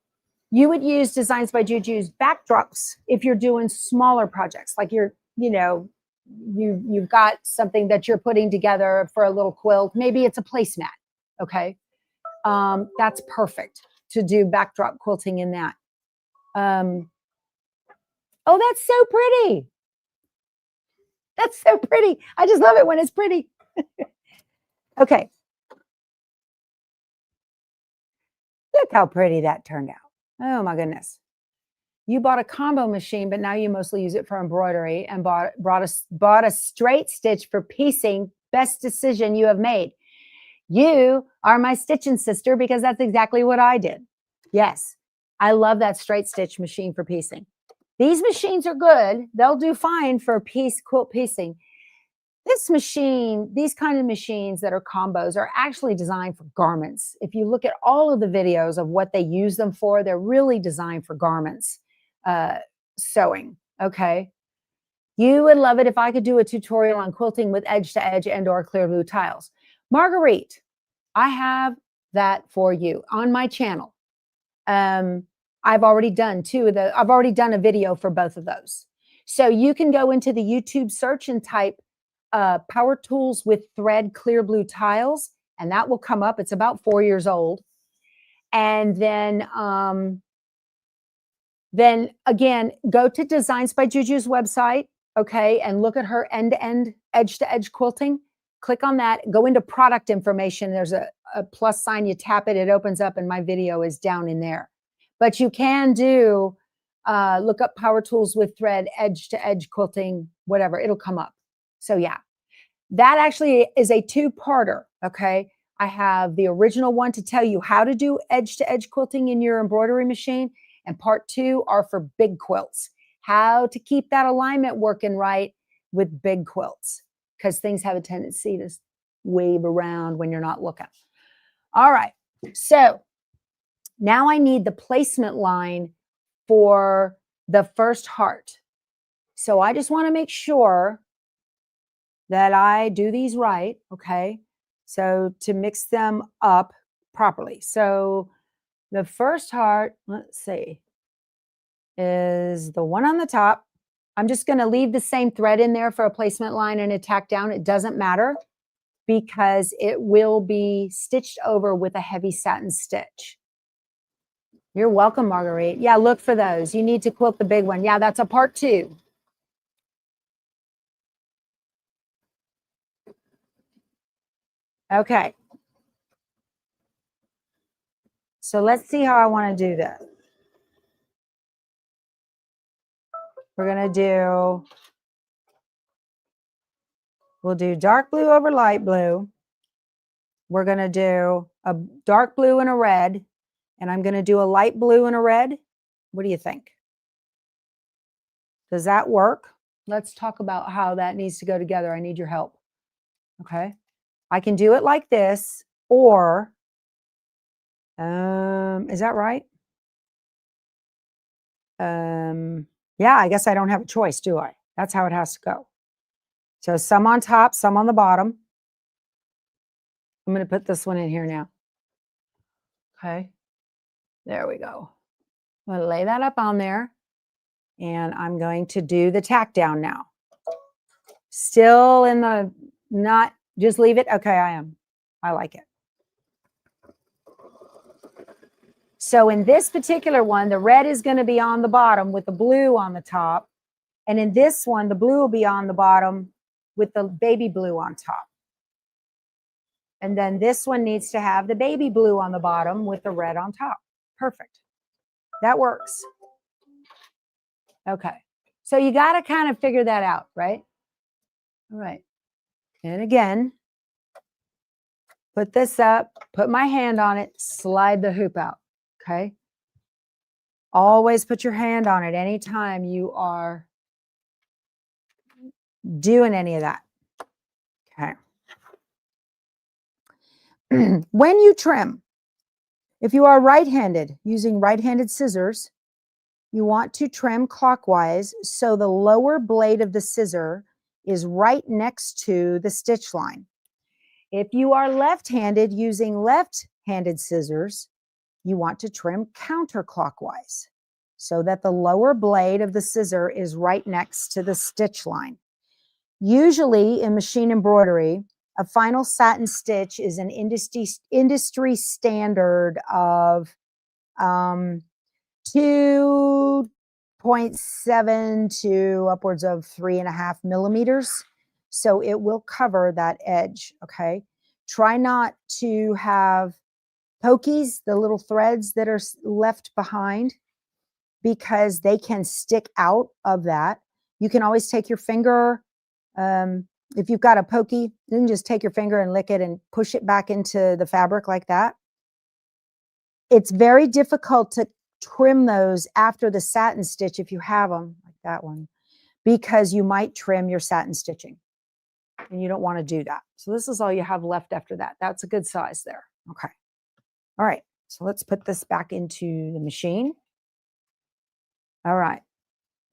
you would use Designs by Juju's backdrops if you're doing smaller projects, like you're, you know, you've got something that you're putting together for a little quilt. Maybe it's a placemat. Okay. That's perfect to do backdrop quilting in that. Oh, that's so pretty. That's so pretty. I just love it when it's pretty. Okay. Look how pretty that turned out. Oh my goodness. You bought a combo machine, but now you mostly use it for embroidery and bought a straight stitch for piecing. Best decision you have made. You are my stitching sister because that's exactly what I did. Yes, I love that straight stitch machine for piecing. These machines are good. They'll do fine for quilt piecing. This machine, these kind of machines that are combos are actually designed for garments. If you look at all of the videos of what they use them for, they're really designed for garments, sewing, okay? You would love it if I could do a tutorial on quilting with edge to edge and or clear blue tiles. Marguerite, I have that for you on my channel. I've already done I've already done a video for both of those. So you can go into the YouTube search and type power tools with thread clear blue tiles, and that will come up. It's about 4 years old. And then again, go to Designs by Juju's website, okay, and look at her end-to-end, edge-to-edge quilting. Click on that, go into product information. There's a plus sign, you tap it, it opens up, and my video is down in there. But you can do, look up power tools with thread, edge-to-edge quilting, whatever, it'll come up. So yeah, that actually is a two-parter, okay? I have the original one to tell you how to do edge-to-edge quilting in your embroidery machine, and part 2 are for big quilts, how to keep that alignment working right with big quilts, because things have a tendency to wave around when you're not looking. All right, so now I need the placement line for the first heart. So I just want to make sure that I do these right, okay? So to mix them up properly. So the first heart, let's see, is the one on the top. I'm just going to leave the same thread in there for a placement line and a tack down. It doesn't matter because it will be stitched over with a heavy satin stitch. You're welcome, Marguerite. Yeah, look for those. You need to quilt the big one. Yeah, that's a part 2. Okay. So let's see how I want to do this. We're going to do, we'll do dark blue over light blue. We're going to do a dark blue and a red, and I'm going to do a light blue and a red. What do you think? Does that work? Let's talk about how that needs to go together. I need your help. Okay. I can do it like this, or, is that right? Yeah, I guess I don't have a choice, do I? That's how it has to go. So some on top, some on the bottom. I'm going to put this one in here now. Okay. There we go. I'm going to lay that up on there, and I'm going to do the tack down now. Still in the, not, just leave it. Okay, I am. I like it. So in this particular one, the red is going to be on the bottom with the blue on the top. And in this one, the blue will be on the bottom with the baby blue on top. And then this one needs to have the baby blue on the bottom with the red on top. Perfect. That works. Okay. So you got to kind of figure that out, right? All right. And again, put this up, put my hand on it, slide the hoop out. Okay. Always put your hand on it anytime you are doing any of that. Okay. When you trim, if you are right-handed, using right-handed scissors, you want to trim clockwise so the lower blade of the scissor is right next to the stitch line. If you are left-handed, using left-handed scissors, you want to trim counterclockwise so that the lower blade of the scissor is right next to the stitch line. Usually in machine embroidery, a final satin stitch is an industry standard of 2.7 to upwards of 3.5 millimeters. So it will cover that edge, okay? Try not to have pokies, the little threads that are left behind, because they can stick out of that. You can always take your finger, if you've got a pokey, you can just take your finger and lick it and push it back into the fabric like that. It's very difficult to trim those after the satin stitch if you have them, like that one, because you might trim your satin stitching, and you don't want to do that. So this is all you have left after that. That's a good size there. Okay. All right. So let's put this back into the machine. All right.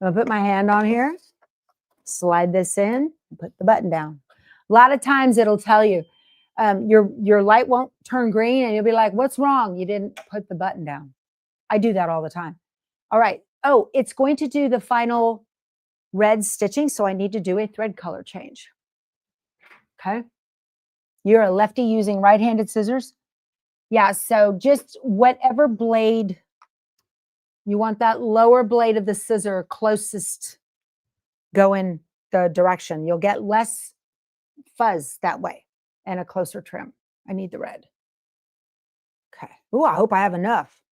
I'm going to put my hand on here, slide this in, and put the button down. A lot of times it'll tell you, your light won't turn green, and you'll be like, what's wrong? You didn't put the button down. I do that all the time. All right. Oh, it's going to do the final red stitching, so I need to do a thread color change. Okay. You're a lefty using right-handed scissors? Yeah, so just whatever blade, you want that lower blade of the scissor closest going the direction. You'll get less fuzz that way and a closer trim. I need the red. Okay. Ooh, I hope I have enough.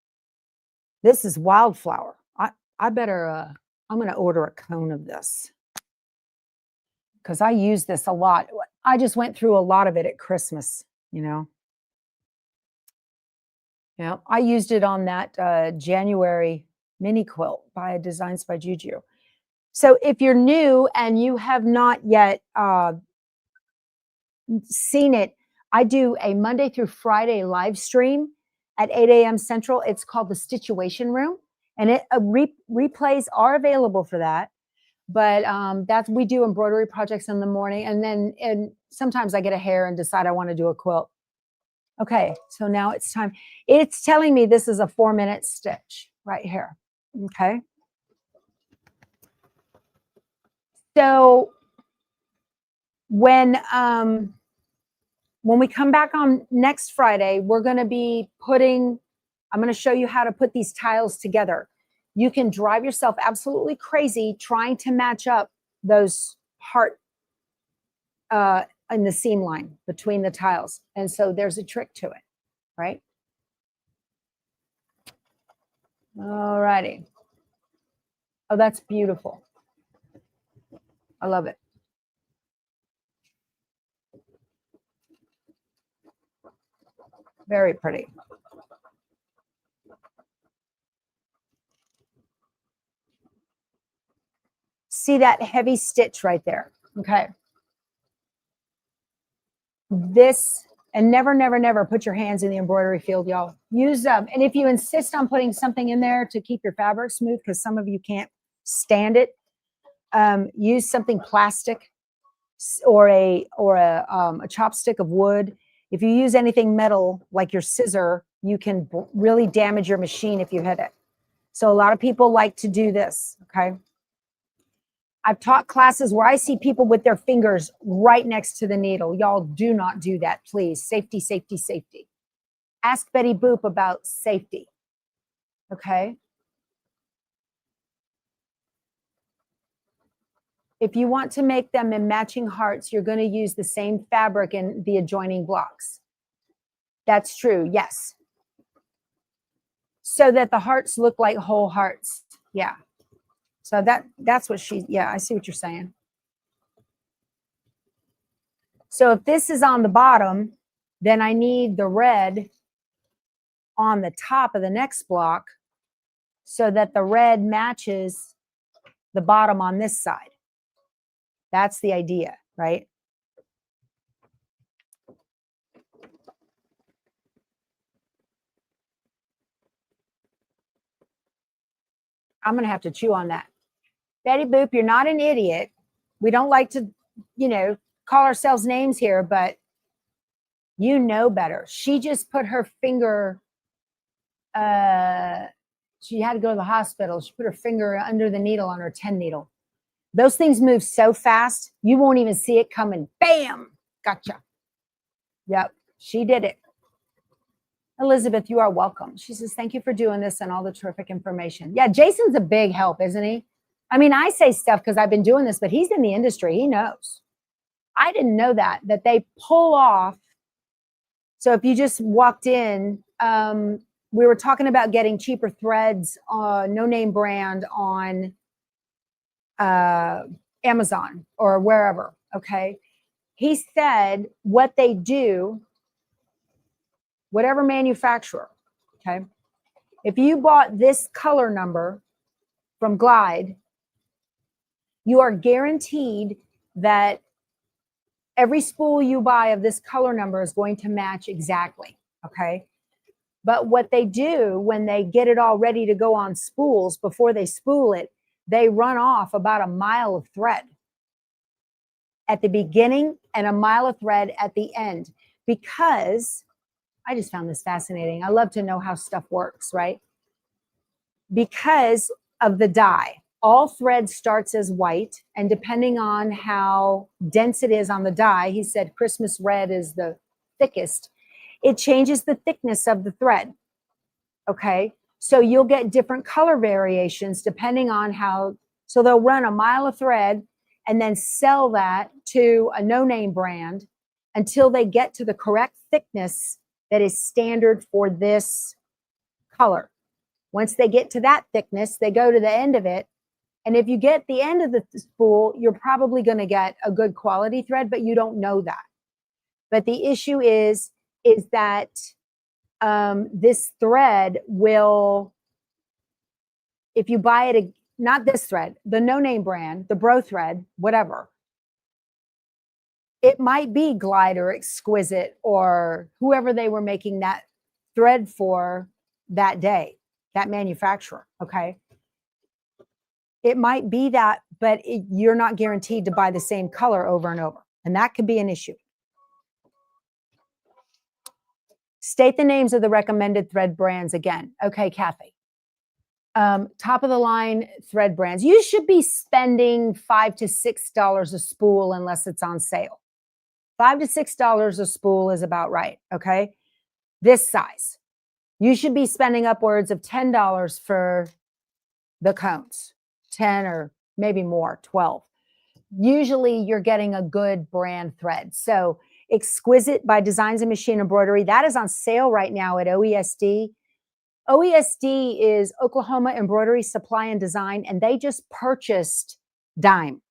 This is wildflower. I better, I'm going to order a cone of this because I use this a lot. I just went through a lot of it at Christmas, you know. Yeah, I used it on that January mini quilt by Designs by Juju. So if you're new and you have not yet seen it, I do a Monday through Friday live stream at 8 a.m. Central. It's called the Situation Room, and replays are available for that. But that's, we do embroidery projects in the morning, and sometimes I get a hair and decide I want to do a quilt. Okay, so now it's time. It's telling me this is a 4-minute stitch right here. Okay. So when we come back on next Friday, we're going to be I'm going to show you how to put these tiles together. You can drive yourself absolutely crazy trying to match up those heart in the seam line between the tiles. And so there's a trick to it, right? All righty. Oh, that's beautiful. I love it. Very pretty. See that heavy stitch right there? Okay. This, and never, never, never put your hands in the embroidery field, y'all. Use them. And if you insist on putting something in there to keep your fabric smooth, because some of you can't stand it, use something plastic or a chopstick of wood. If you use anything metal, like your scissor, you can really damage your machine if you hit it. So a lot of people like to do this, okay? I've taught classes where I see people with their fingers right next to the needle. Y'all do not do that, please. Safety, safety, safety. Ask Betty Boop about safety, okay? If you want to make them in matching hearts, you're going to use the same fabric in the adjoining blocks. That's true, yes. So that the hearts look like whole hearts, yeah. So that's what yeah, I see what you're saying. So if this is on the bottom, then I need the red on the top of the next block so that the red matches the bottom on this side. That's the idea, right? I'm going to have to chew on that. Betty Boop, you're not an idiot. We don't like to, call ourselves names here, but you know better. She just put her finger, she had to go to the hospital. She put her finger under the needle on her 10 needle. Those things move so fast, you won't even see it coming. Bam! Gotcha. Yep, she did it. Elizabeth, you are welcome. She says, thank you for doing this and all the terrific information. Yeah, Jason's a big help, isn't he? I mean, I say stuff because I've been doing this, but he's in the industry. He knows. I didn't know that they pull off. So if you just walked in, we were talking about getting cheaper threads, no name brand on Amazon or wherever, okay? He said what they do, whatever manufacturer, okay? If you bought this color number from Glide, you are guaranteed that every spool you buy of this color number is going to match exactly, okay? But what they do when they get it all ready to go on spools, before they spool it, they run off about a mile of thread at the beginning and a mile of thread at the end, because I just found this fascinating. I love to know how stuff works, right? Because of the dye. All thread starts as white, and depending on how dense it is on the dye, he said Christmas red is the thickest, it changes the thickness of the thread, okay? So you'll get different color variations depending on how, so they'll run a mile of thread and then sell that to a no-name brand until they get to the correct thickness that is standard for this color. Once they get to that thickness, they go to the end of it. And if you get the end of the spool, you're probably going to get a good quality thread, but you don't know that. But the issue is that this thread will, if you buy it, not this thread, the no-name brand, the Bro thread, whatever, it might be Glide or Exquisite or whoever they were making that thread for that day, that manufacturer, okay? It might be that, but you're not guaranteed to buy the same color over and over. And that could be an issue. State the names of the recommended thread brands again. Okay, Kathy. Top of the line thread brands. You should be spending $5 to $6 a spool unless it's on sale. $5 to $6 a spool is about right, okay? This size. You should be spending upwards of $10 for the cones. 10 or maybe more, 12. Usually you're getting a good brand thread. So Exquisite by Designs and Machine Embroidery, that is on sale right now at OESD. OESD is Oklahoma Embroidery Supply and Design, and they just purchased Dime.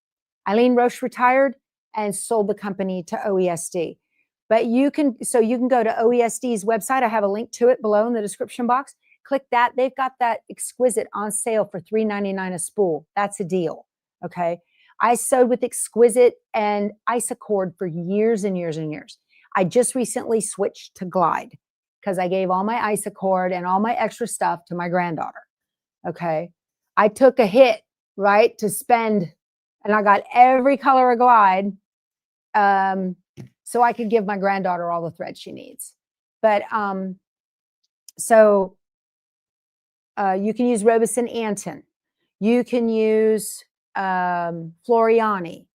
Eileen Roche retired and sold the company to OESD. But you can go to OESD's website. I have a link to it below in the description box. Click that. They've got that Exquisite on sale for $3.99 a spool. That's a deal. Okay. I sewed with Exquisite and Isacord for years and years and years. I just recently switched to Glide because I gave all my Isacord and all my extra stuff to my granddaughter. Okay. I took a hit, right, to spend, and I got every color of Glide. So I could give my granddaughter all the thread she needs. But you can use Robeson Anton. You can use Floriani.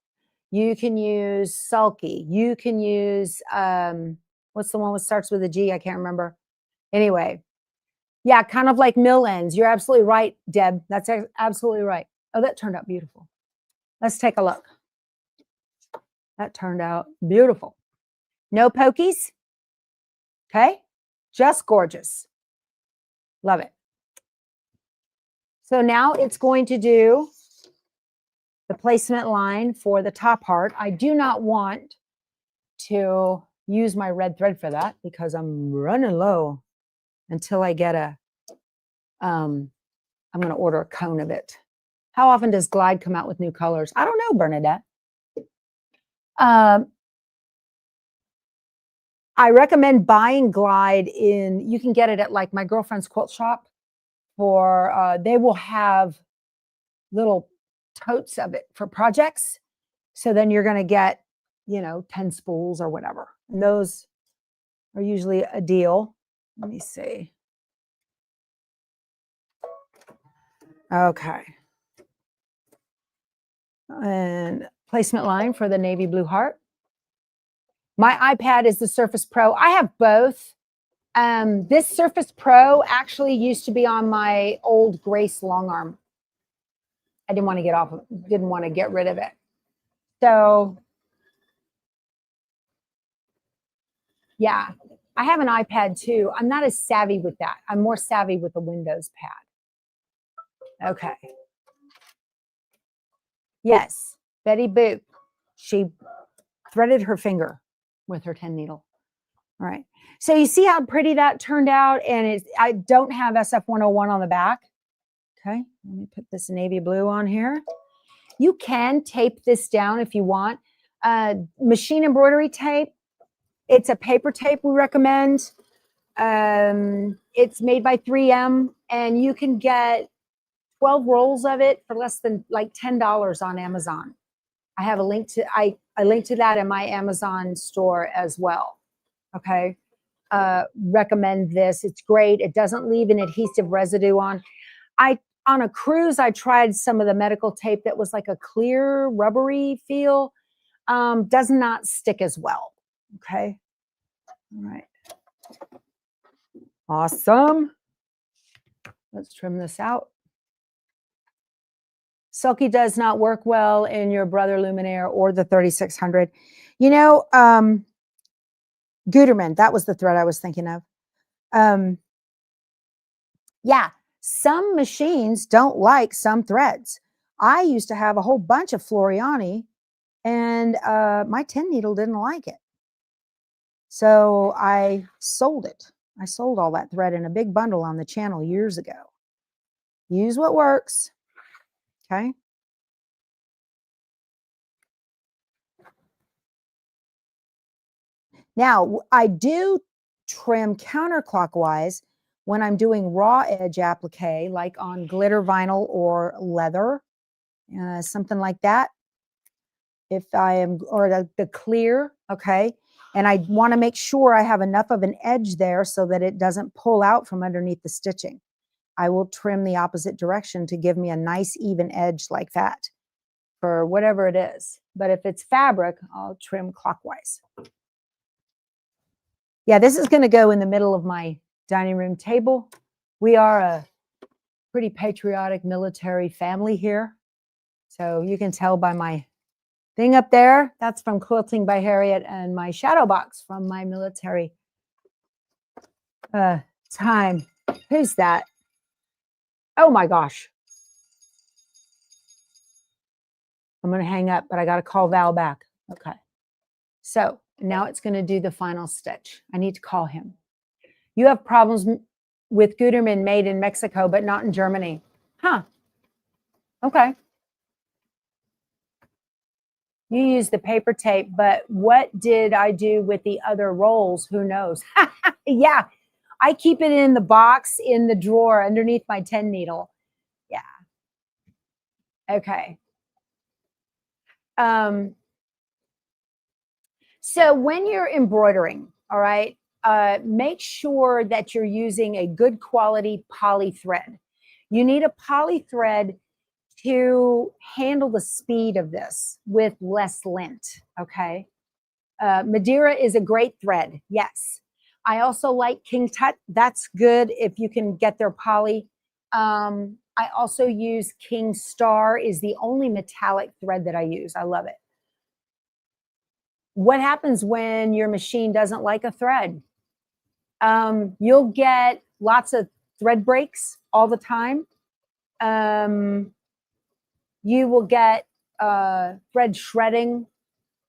You can use Sulky. You can use, what's the one that starts with a G? I can't remember. Anyway, yeah, kind of like mill ends. You're absolutely right, Deb. That's absolutely right. Oh, that turned out beautiful. Let's take a look. That turned out beautiful. No pokies. Okay. Just gorgeous. Love it. So now it's going to do the placement line for the top part. I do not want to use my red thread for that because I'm running low until I get I'm going to order a cone of it. How often does Glide come out with new colors? I don't know, Bernadette. I recommend buying Glide you can get it at like my girlfriend's quilt shop for, they will have little totes of it for projects. So then you're going to get, 10 spools or whatever. And those are usually a deal. Let me see. Okay. And placement line for the navy blue heart. My iPad is the Surface Pro. I have both. This Surface Pro actually used to be on my old Grace long arm. I didn't want to get off of it, didn't want to get rid of it. So yeah, I have an iPad too. I'm not as savvy with that. I'm more savvy with the Windows pad. Okay. Yes, Betty Boop. She threaded her finger with her 10 needle. All right. So you see how pretty that turned out? And I don't have SF101 on the back. Okay. Let me put this navy blue on here. You can tape this down if you want. Machine embroidery tape. It's a paper tape we recommend. It's made by 3M and you can get 12 rolls of it for less than like $10 on Amazon. I have a link to, I linked to that in my Amazon store as well. Okay. Recommend this. It's great. It doesn't leave an adhesive residue on. On a cruise, I tried some of the medical tape that was like a clear rubbery feel. Does not stick as well. Okay. All right. Awesome. Let's trim this out. Sulky does not work well in your Brother Luminaire or the 3600. Gutermann, that was the thread I was thinking of. Yeah, some machines don't like some threads. I used to have a whole bunch of Floriani and my 10 needle didn't like it. So I sold it. I sold all that thread in a big bundle on the channel years ago. Use what works. Okay. Now, I do trim counterclockwise when I'm doing raw edge applique, like on glitter vinyl or leather, something like that. If I am, or the clear, okay. And I want to make sure I have enough of an edge there so that it doesn't pull out from underneath the stitching. I will trim the opposite direction to give me a nice even edge like that for whatever it is. But if it's fabric, I'll trim clockwise. Yeah, this is going to go in the middle of my dining room table. We are a pretty patriotic military family here. So you can tell by my thing up there, that's from Quilting by Harriet, and my shadow box from my military time. Who's that? Oh my gosh. I'm going to hang up, but I got to call Val back. Okay. So now it's going to do the final stitch. I need to call him. You have problems with Gutermann made in Mexico, but not in Germany. Huh. Okay. You use the paper tape, but what did I do with the other rolls? Who knows? Yeah. I keep it in the box in the drawer underneath my 10 needle. Yeah. Okay. So when you're embroidering, all right, make sure that you're using a good quality poly thread. You need a poly thread to handle the speed of this with less lint, okay? Madeira is a great thread, yes. I also like King Tut. That's good if you can get their poly. I also use King Star is the only metallic thread that I use. I love it. What happens when your machine doesn't like a thread? You'll get lots of thread breaks all the time. You will get thread shredding.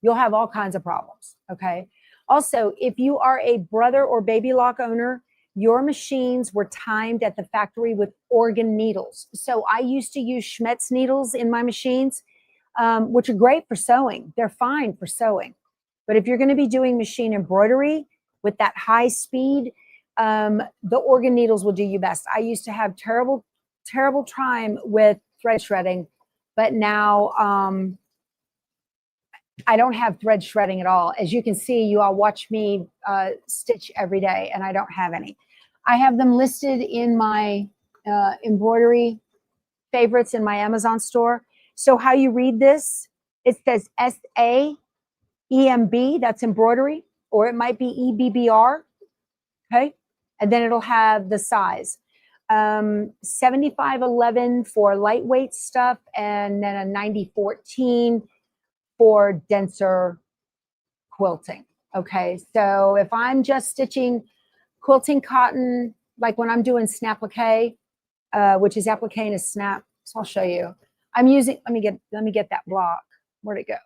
You'll have all kinds of problems, okay? Also, if you are a brother or baby lock owner, your machines were timed at the factory with organ needles. So I used to use Schmetz needles in my machines, which are great for sewing. They're fine for sewing. But if you're going to be doing machine embroidery with that high speed, the organ needles will do you best. I used to have terrible time with thread shredding, but now I don't have thread shredding at all. As you can see, you all watch me stitch every day, and I don't have any. I have them listed in my embroidery favorites in my Amazon store. So how you read this, it says SAEMB, that's embroidery, or it might be EBBR, okay? And then it'll have the size. 7511 for lightweight stuff, and then a 9014 for denser quilting. Okay, so if I'm just stitching quilting cotton, like when I'm doing snapplique, which is applique and a snap, so I'll show you. I'm using, let me get that block. Where'd it go?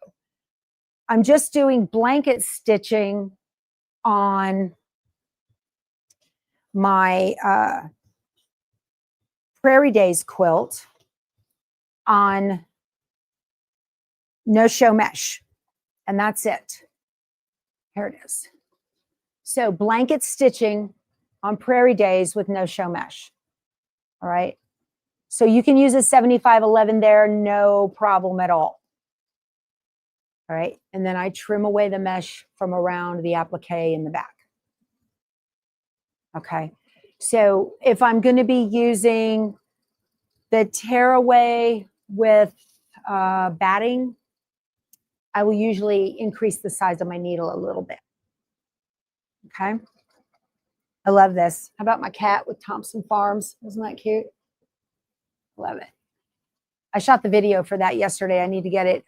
I'm just doing blanket stitching on my Prairie Days quilt on no-show mesh, and that's it. Here it is. So blanket stitching on Prairie Days with no-show mesh. All right. So you can use a 7511 there, no problem at all. All right. And then I trim away the mesh from around the applique in the back. Okay. So if I'm going to be using the tearaway with batting, I will usually increase the size of my needle a little bit. Okay. I love this. How about my cat with Thompson Farms? Isn't that cute? Love it. I shot the video for that yesterday. I need to get it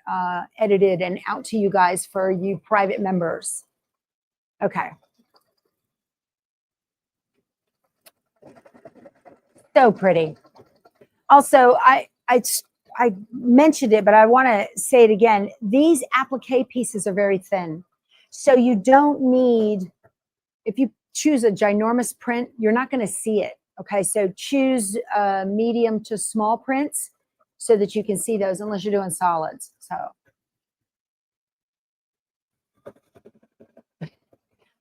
edited and out to you guys for you private members. Okay. So pretty. Also, I mentioned it, but I want to say it again. These applique pieces are very thin. So you don't need, if you choose a ginormous print, you're not going to see it. Okay, so choose medium to small prints so that you can see those unless you're doing solids. So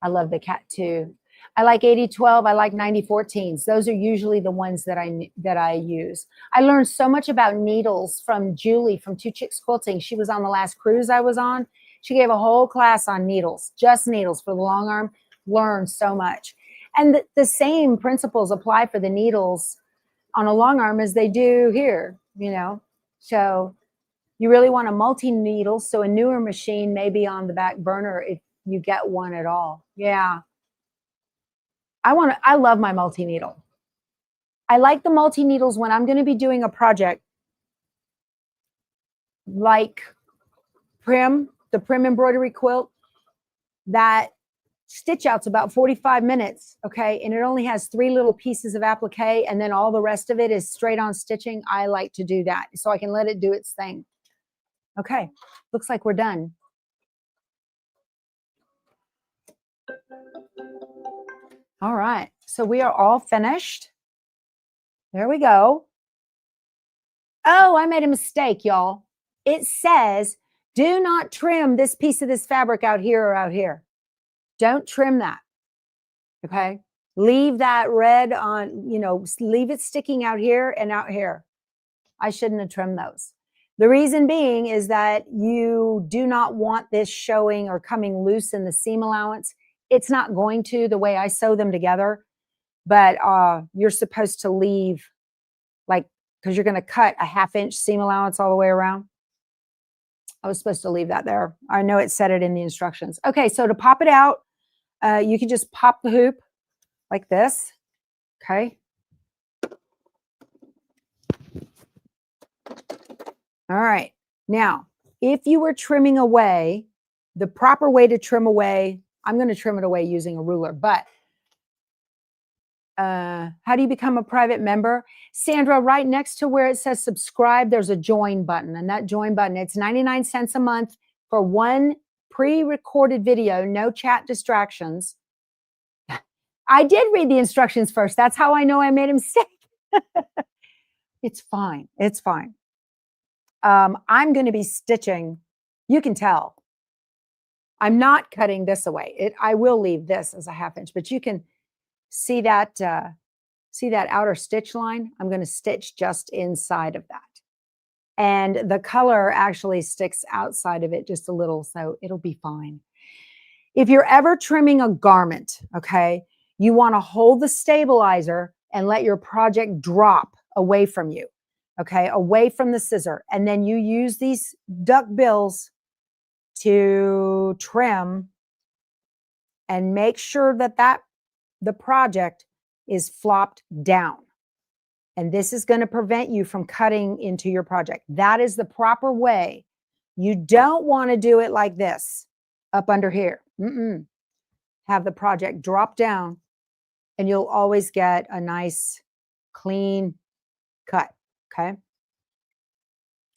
I love the cat too. I like 8012. I like 9014s. Those are usually the ones that I use. I learned so much about needles from Julie from Two Chicks Quilting. She was on the last cruise I was on. She gave a whole class on needles, just needles for the long arm. Learned so much. And the same principles apply for the needles on a long arm as they do here, you know. So you really want a multi-needle. So a newer machine may be on the back burner if you get one at all. Yeah. I love my multi-needle. I like the multi-needles when I'm going to be doing a project like the Prim embroidery quilt that stitch out's about 45 minutes, okay? And it only has 3 little pieces of applique, and then all the rest of it is straight on stitching. I like to do that so I can let it do its thing. Okay, looks like we're done. All right, so we are all finished. There we go. Oh, I made a mistake, y'all. It says, do not trim this piece of this fabric out here or out here. Don't trim that, okay? Leave that red on, you know, leave it sticking out here and out here. I shouldn't have trimmed those. The reason being is that you do not want this showing or coming loose in the seam allowance. It's not going to the way I sew them together, but you're supposed to leave, like, because you're going to cut a 1/2 inch seam allowance all the way around. I was supposed to leave that there. I know it said it in the instructions. Okay, so to pop it out, you can just pop the hoop like this, okay? All right. Now, if you were trimming away, the proper way to trim away, I'm going to trim it away using a ruler, but how do you become a private member? Sandra, right next to where it says subscribe, there's a join button, and that join button, it's 99 cents a month for 1 pre-recorded video, no chat distractions. I did read the instructions first. That's how I know I made a mistake. It's fine. It's fine. I'm going to be stitching. You can tell. I'm not cutting this away. I will leave this as a 1/2 inch, but you can see that outer stitch line. I'm going to stitch just inside of that. And the color actually sticks outside of it just a little, so it'll be fine. If you're ever trimming a garment, okay, you want to hold the stabilizer and let your project drop away from you, okay, away from the scissor. And then you use these duck bills to trim and make sure that the project is flopped down. And this is going to prevent you from cutting into your project. That is the proper way. You don't want to do it like this, up under here. Have the project drop down, and you'll always get a nice, clean cut, okay?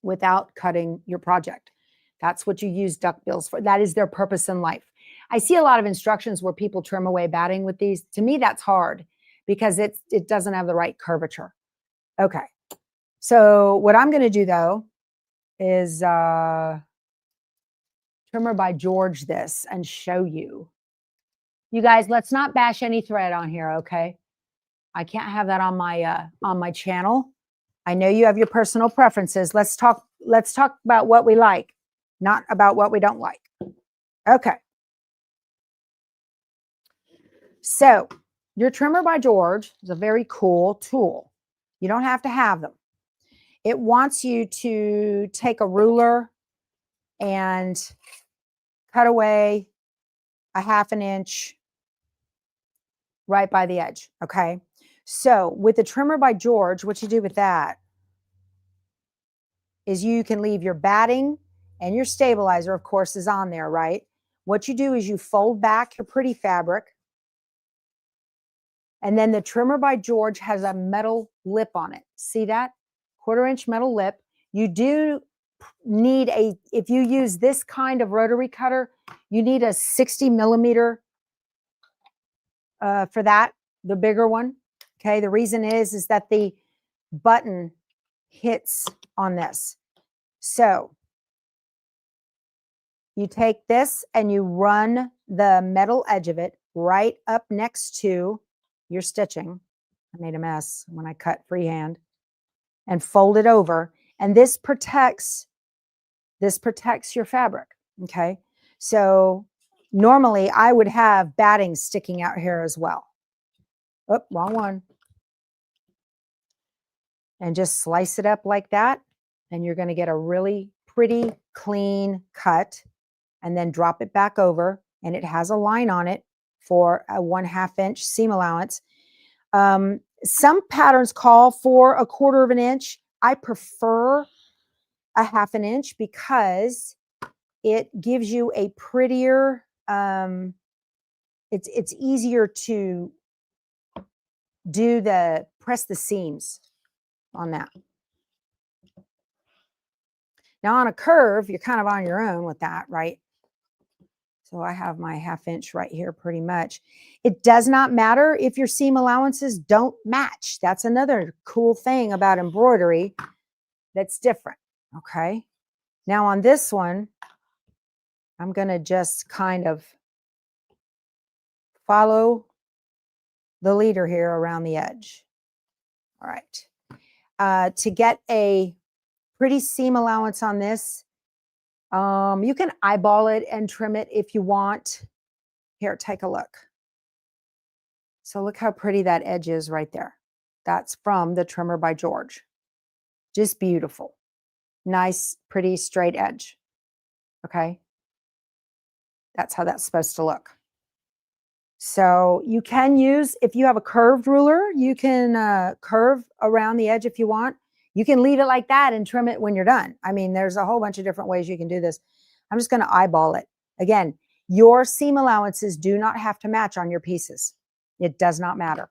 Without cutting your project. That's what you use duck bills for. That is their purpose in life. I see a lot of instructions where people trim away batting with these. To me, that's hard because it doesn't have the right curvature. Okay. So what I'm going to do, though, is trimmer by George this and show you. You guys, let's not bash any thread on here, okay? I can't have that on my channel. I know you have your personal preferences. Let's talk about what we like, not about what we don't like. Okay. So your trimmer by George is a very cool tool. You don't have to have them. It wants you to take a ruler and cut away a 1/2 inch right by the edge, okay? So with the trimmer by George, what you do with that is you can leave your batting, and your stabilizer, of course, is on there, right? What you do is you fold back your pretty fabric, and then the trimmer by George has a metal lip on it. See that? 1/4 inch metal lip. You do need if you use this kind of rotary cutter, you need a 60 millimeter for that, the bigger one. Okay, the reason is that the button hits on this. So you take this and you run the metal edge of it right up next to your stitching. I made a mess when I cut freehand, and fold it over. And this protects your fabric. Okay. So normally I would have batting sticking out here as well. Oh, wrong one. And just slice it up like that. And you're going to get a really pretty clean cut, and then drop it back over. And it has a line on it for a 1/2 inch seam allowance. Some patterns call for a 1/4 inch. I prefer a 1/2 inch because it gives you a prettier it's easier to press the seams on that. Now on a curve, you're kind of on your own with that, right? So I have my 1/2 inch right here pretty much. It does not matter if your seam allowances don't match. That's another cool thing about embroidery that's different, okay? Now on this one, I'm gonna just kind of follow the leader here around the edge. All right. To get a pretty seam allowance on this, you can eyeball it and trim it if you want. Here, take a look. So look how pretty that edge is right there. That's from the Trimmer by George. Just beautiful. Nice, pretty straight edge. Okay. That's how that's supposed to look. So you can use, if you have a curved ruler, you can curve around the edge if you want. You can leave it like that and trim it when you're done. I mean, there's a whole bunch of different ways you can do this. I'm just going to eyeball it. Again, your seam allowances do not have to match on your pieces. It does not matter.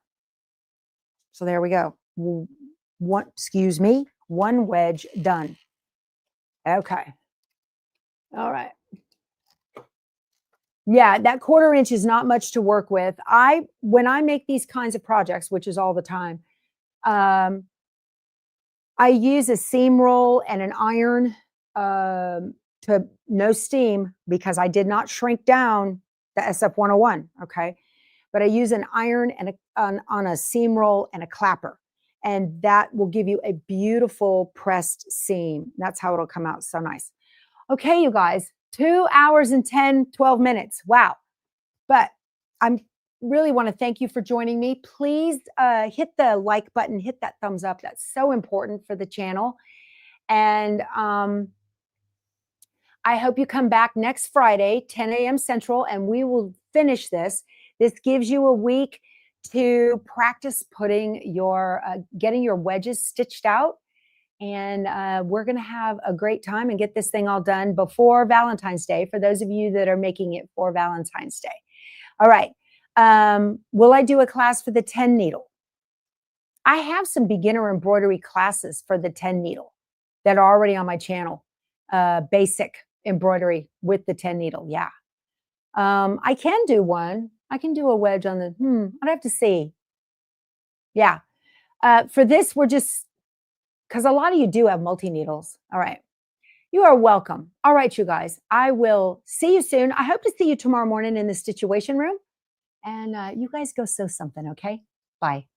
So there we go. One wedge done. Okay. All right. Yeah, that 1/4 inch is not much to work with. When I make these kinds of projects, which is all the time, I use a seam roll and an iron to no steam because I did not shrink down the SF-101, okay? But I use an iron and on a seam roll and a clapper, and that will give you a beautiful pressed seam. That's how it'll come out so nice. Okay, you guys, 2 hours and 12 minutes. Wow. But I really want to thank you for joining me. Please hit the like button, hit that thumbs up. That's so important for the channel. And I hope you come back next Friday, 10 a.m. Central, and we will finish this. This gives you a week to practice putting your, getting your wedges stitched out. And we're going to have a great time and get this thing all done before Valentine's Day, for those of you that are making it for Valentine's Day. All right. Will I do a class for the 10 needle? I have some beginner embroidery classes for the 10 needle that are already on my channel. Basic embroidery with the 10 needle. Yeah. I can do one. I can do a wedge on the, I'd have to see. Yeah. For this, we're just, because a lot of you do have multi-needles. All right. You are welcome. All right, you guys. I will see you soon. I hope to see you tomorrow morning in the Situation Room. And you guys go sew something, okay? Bye.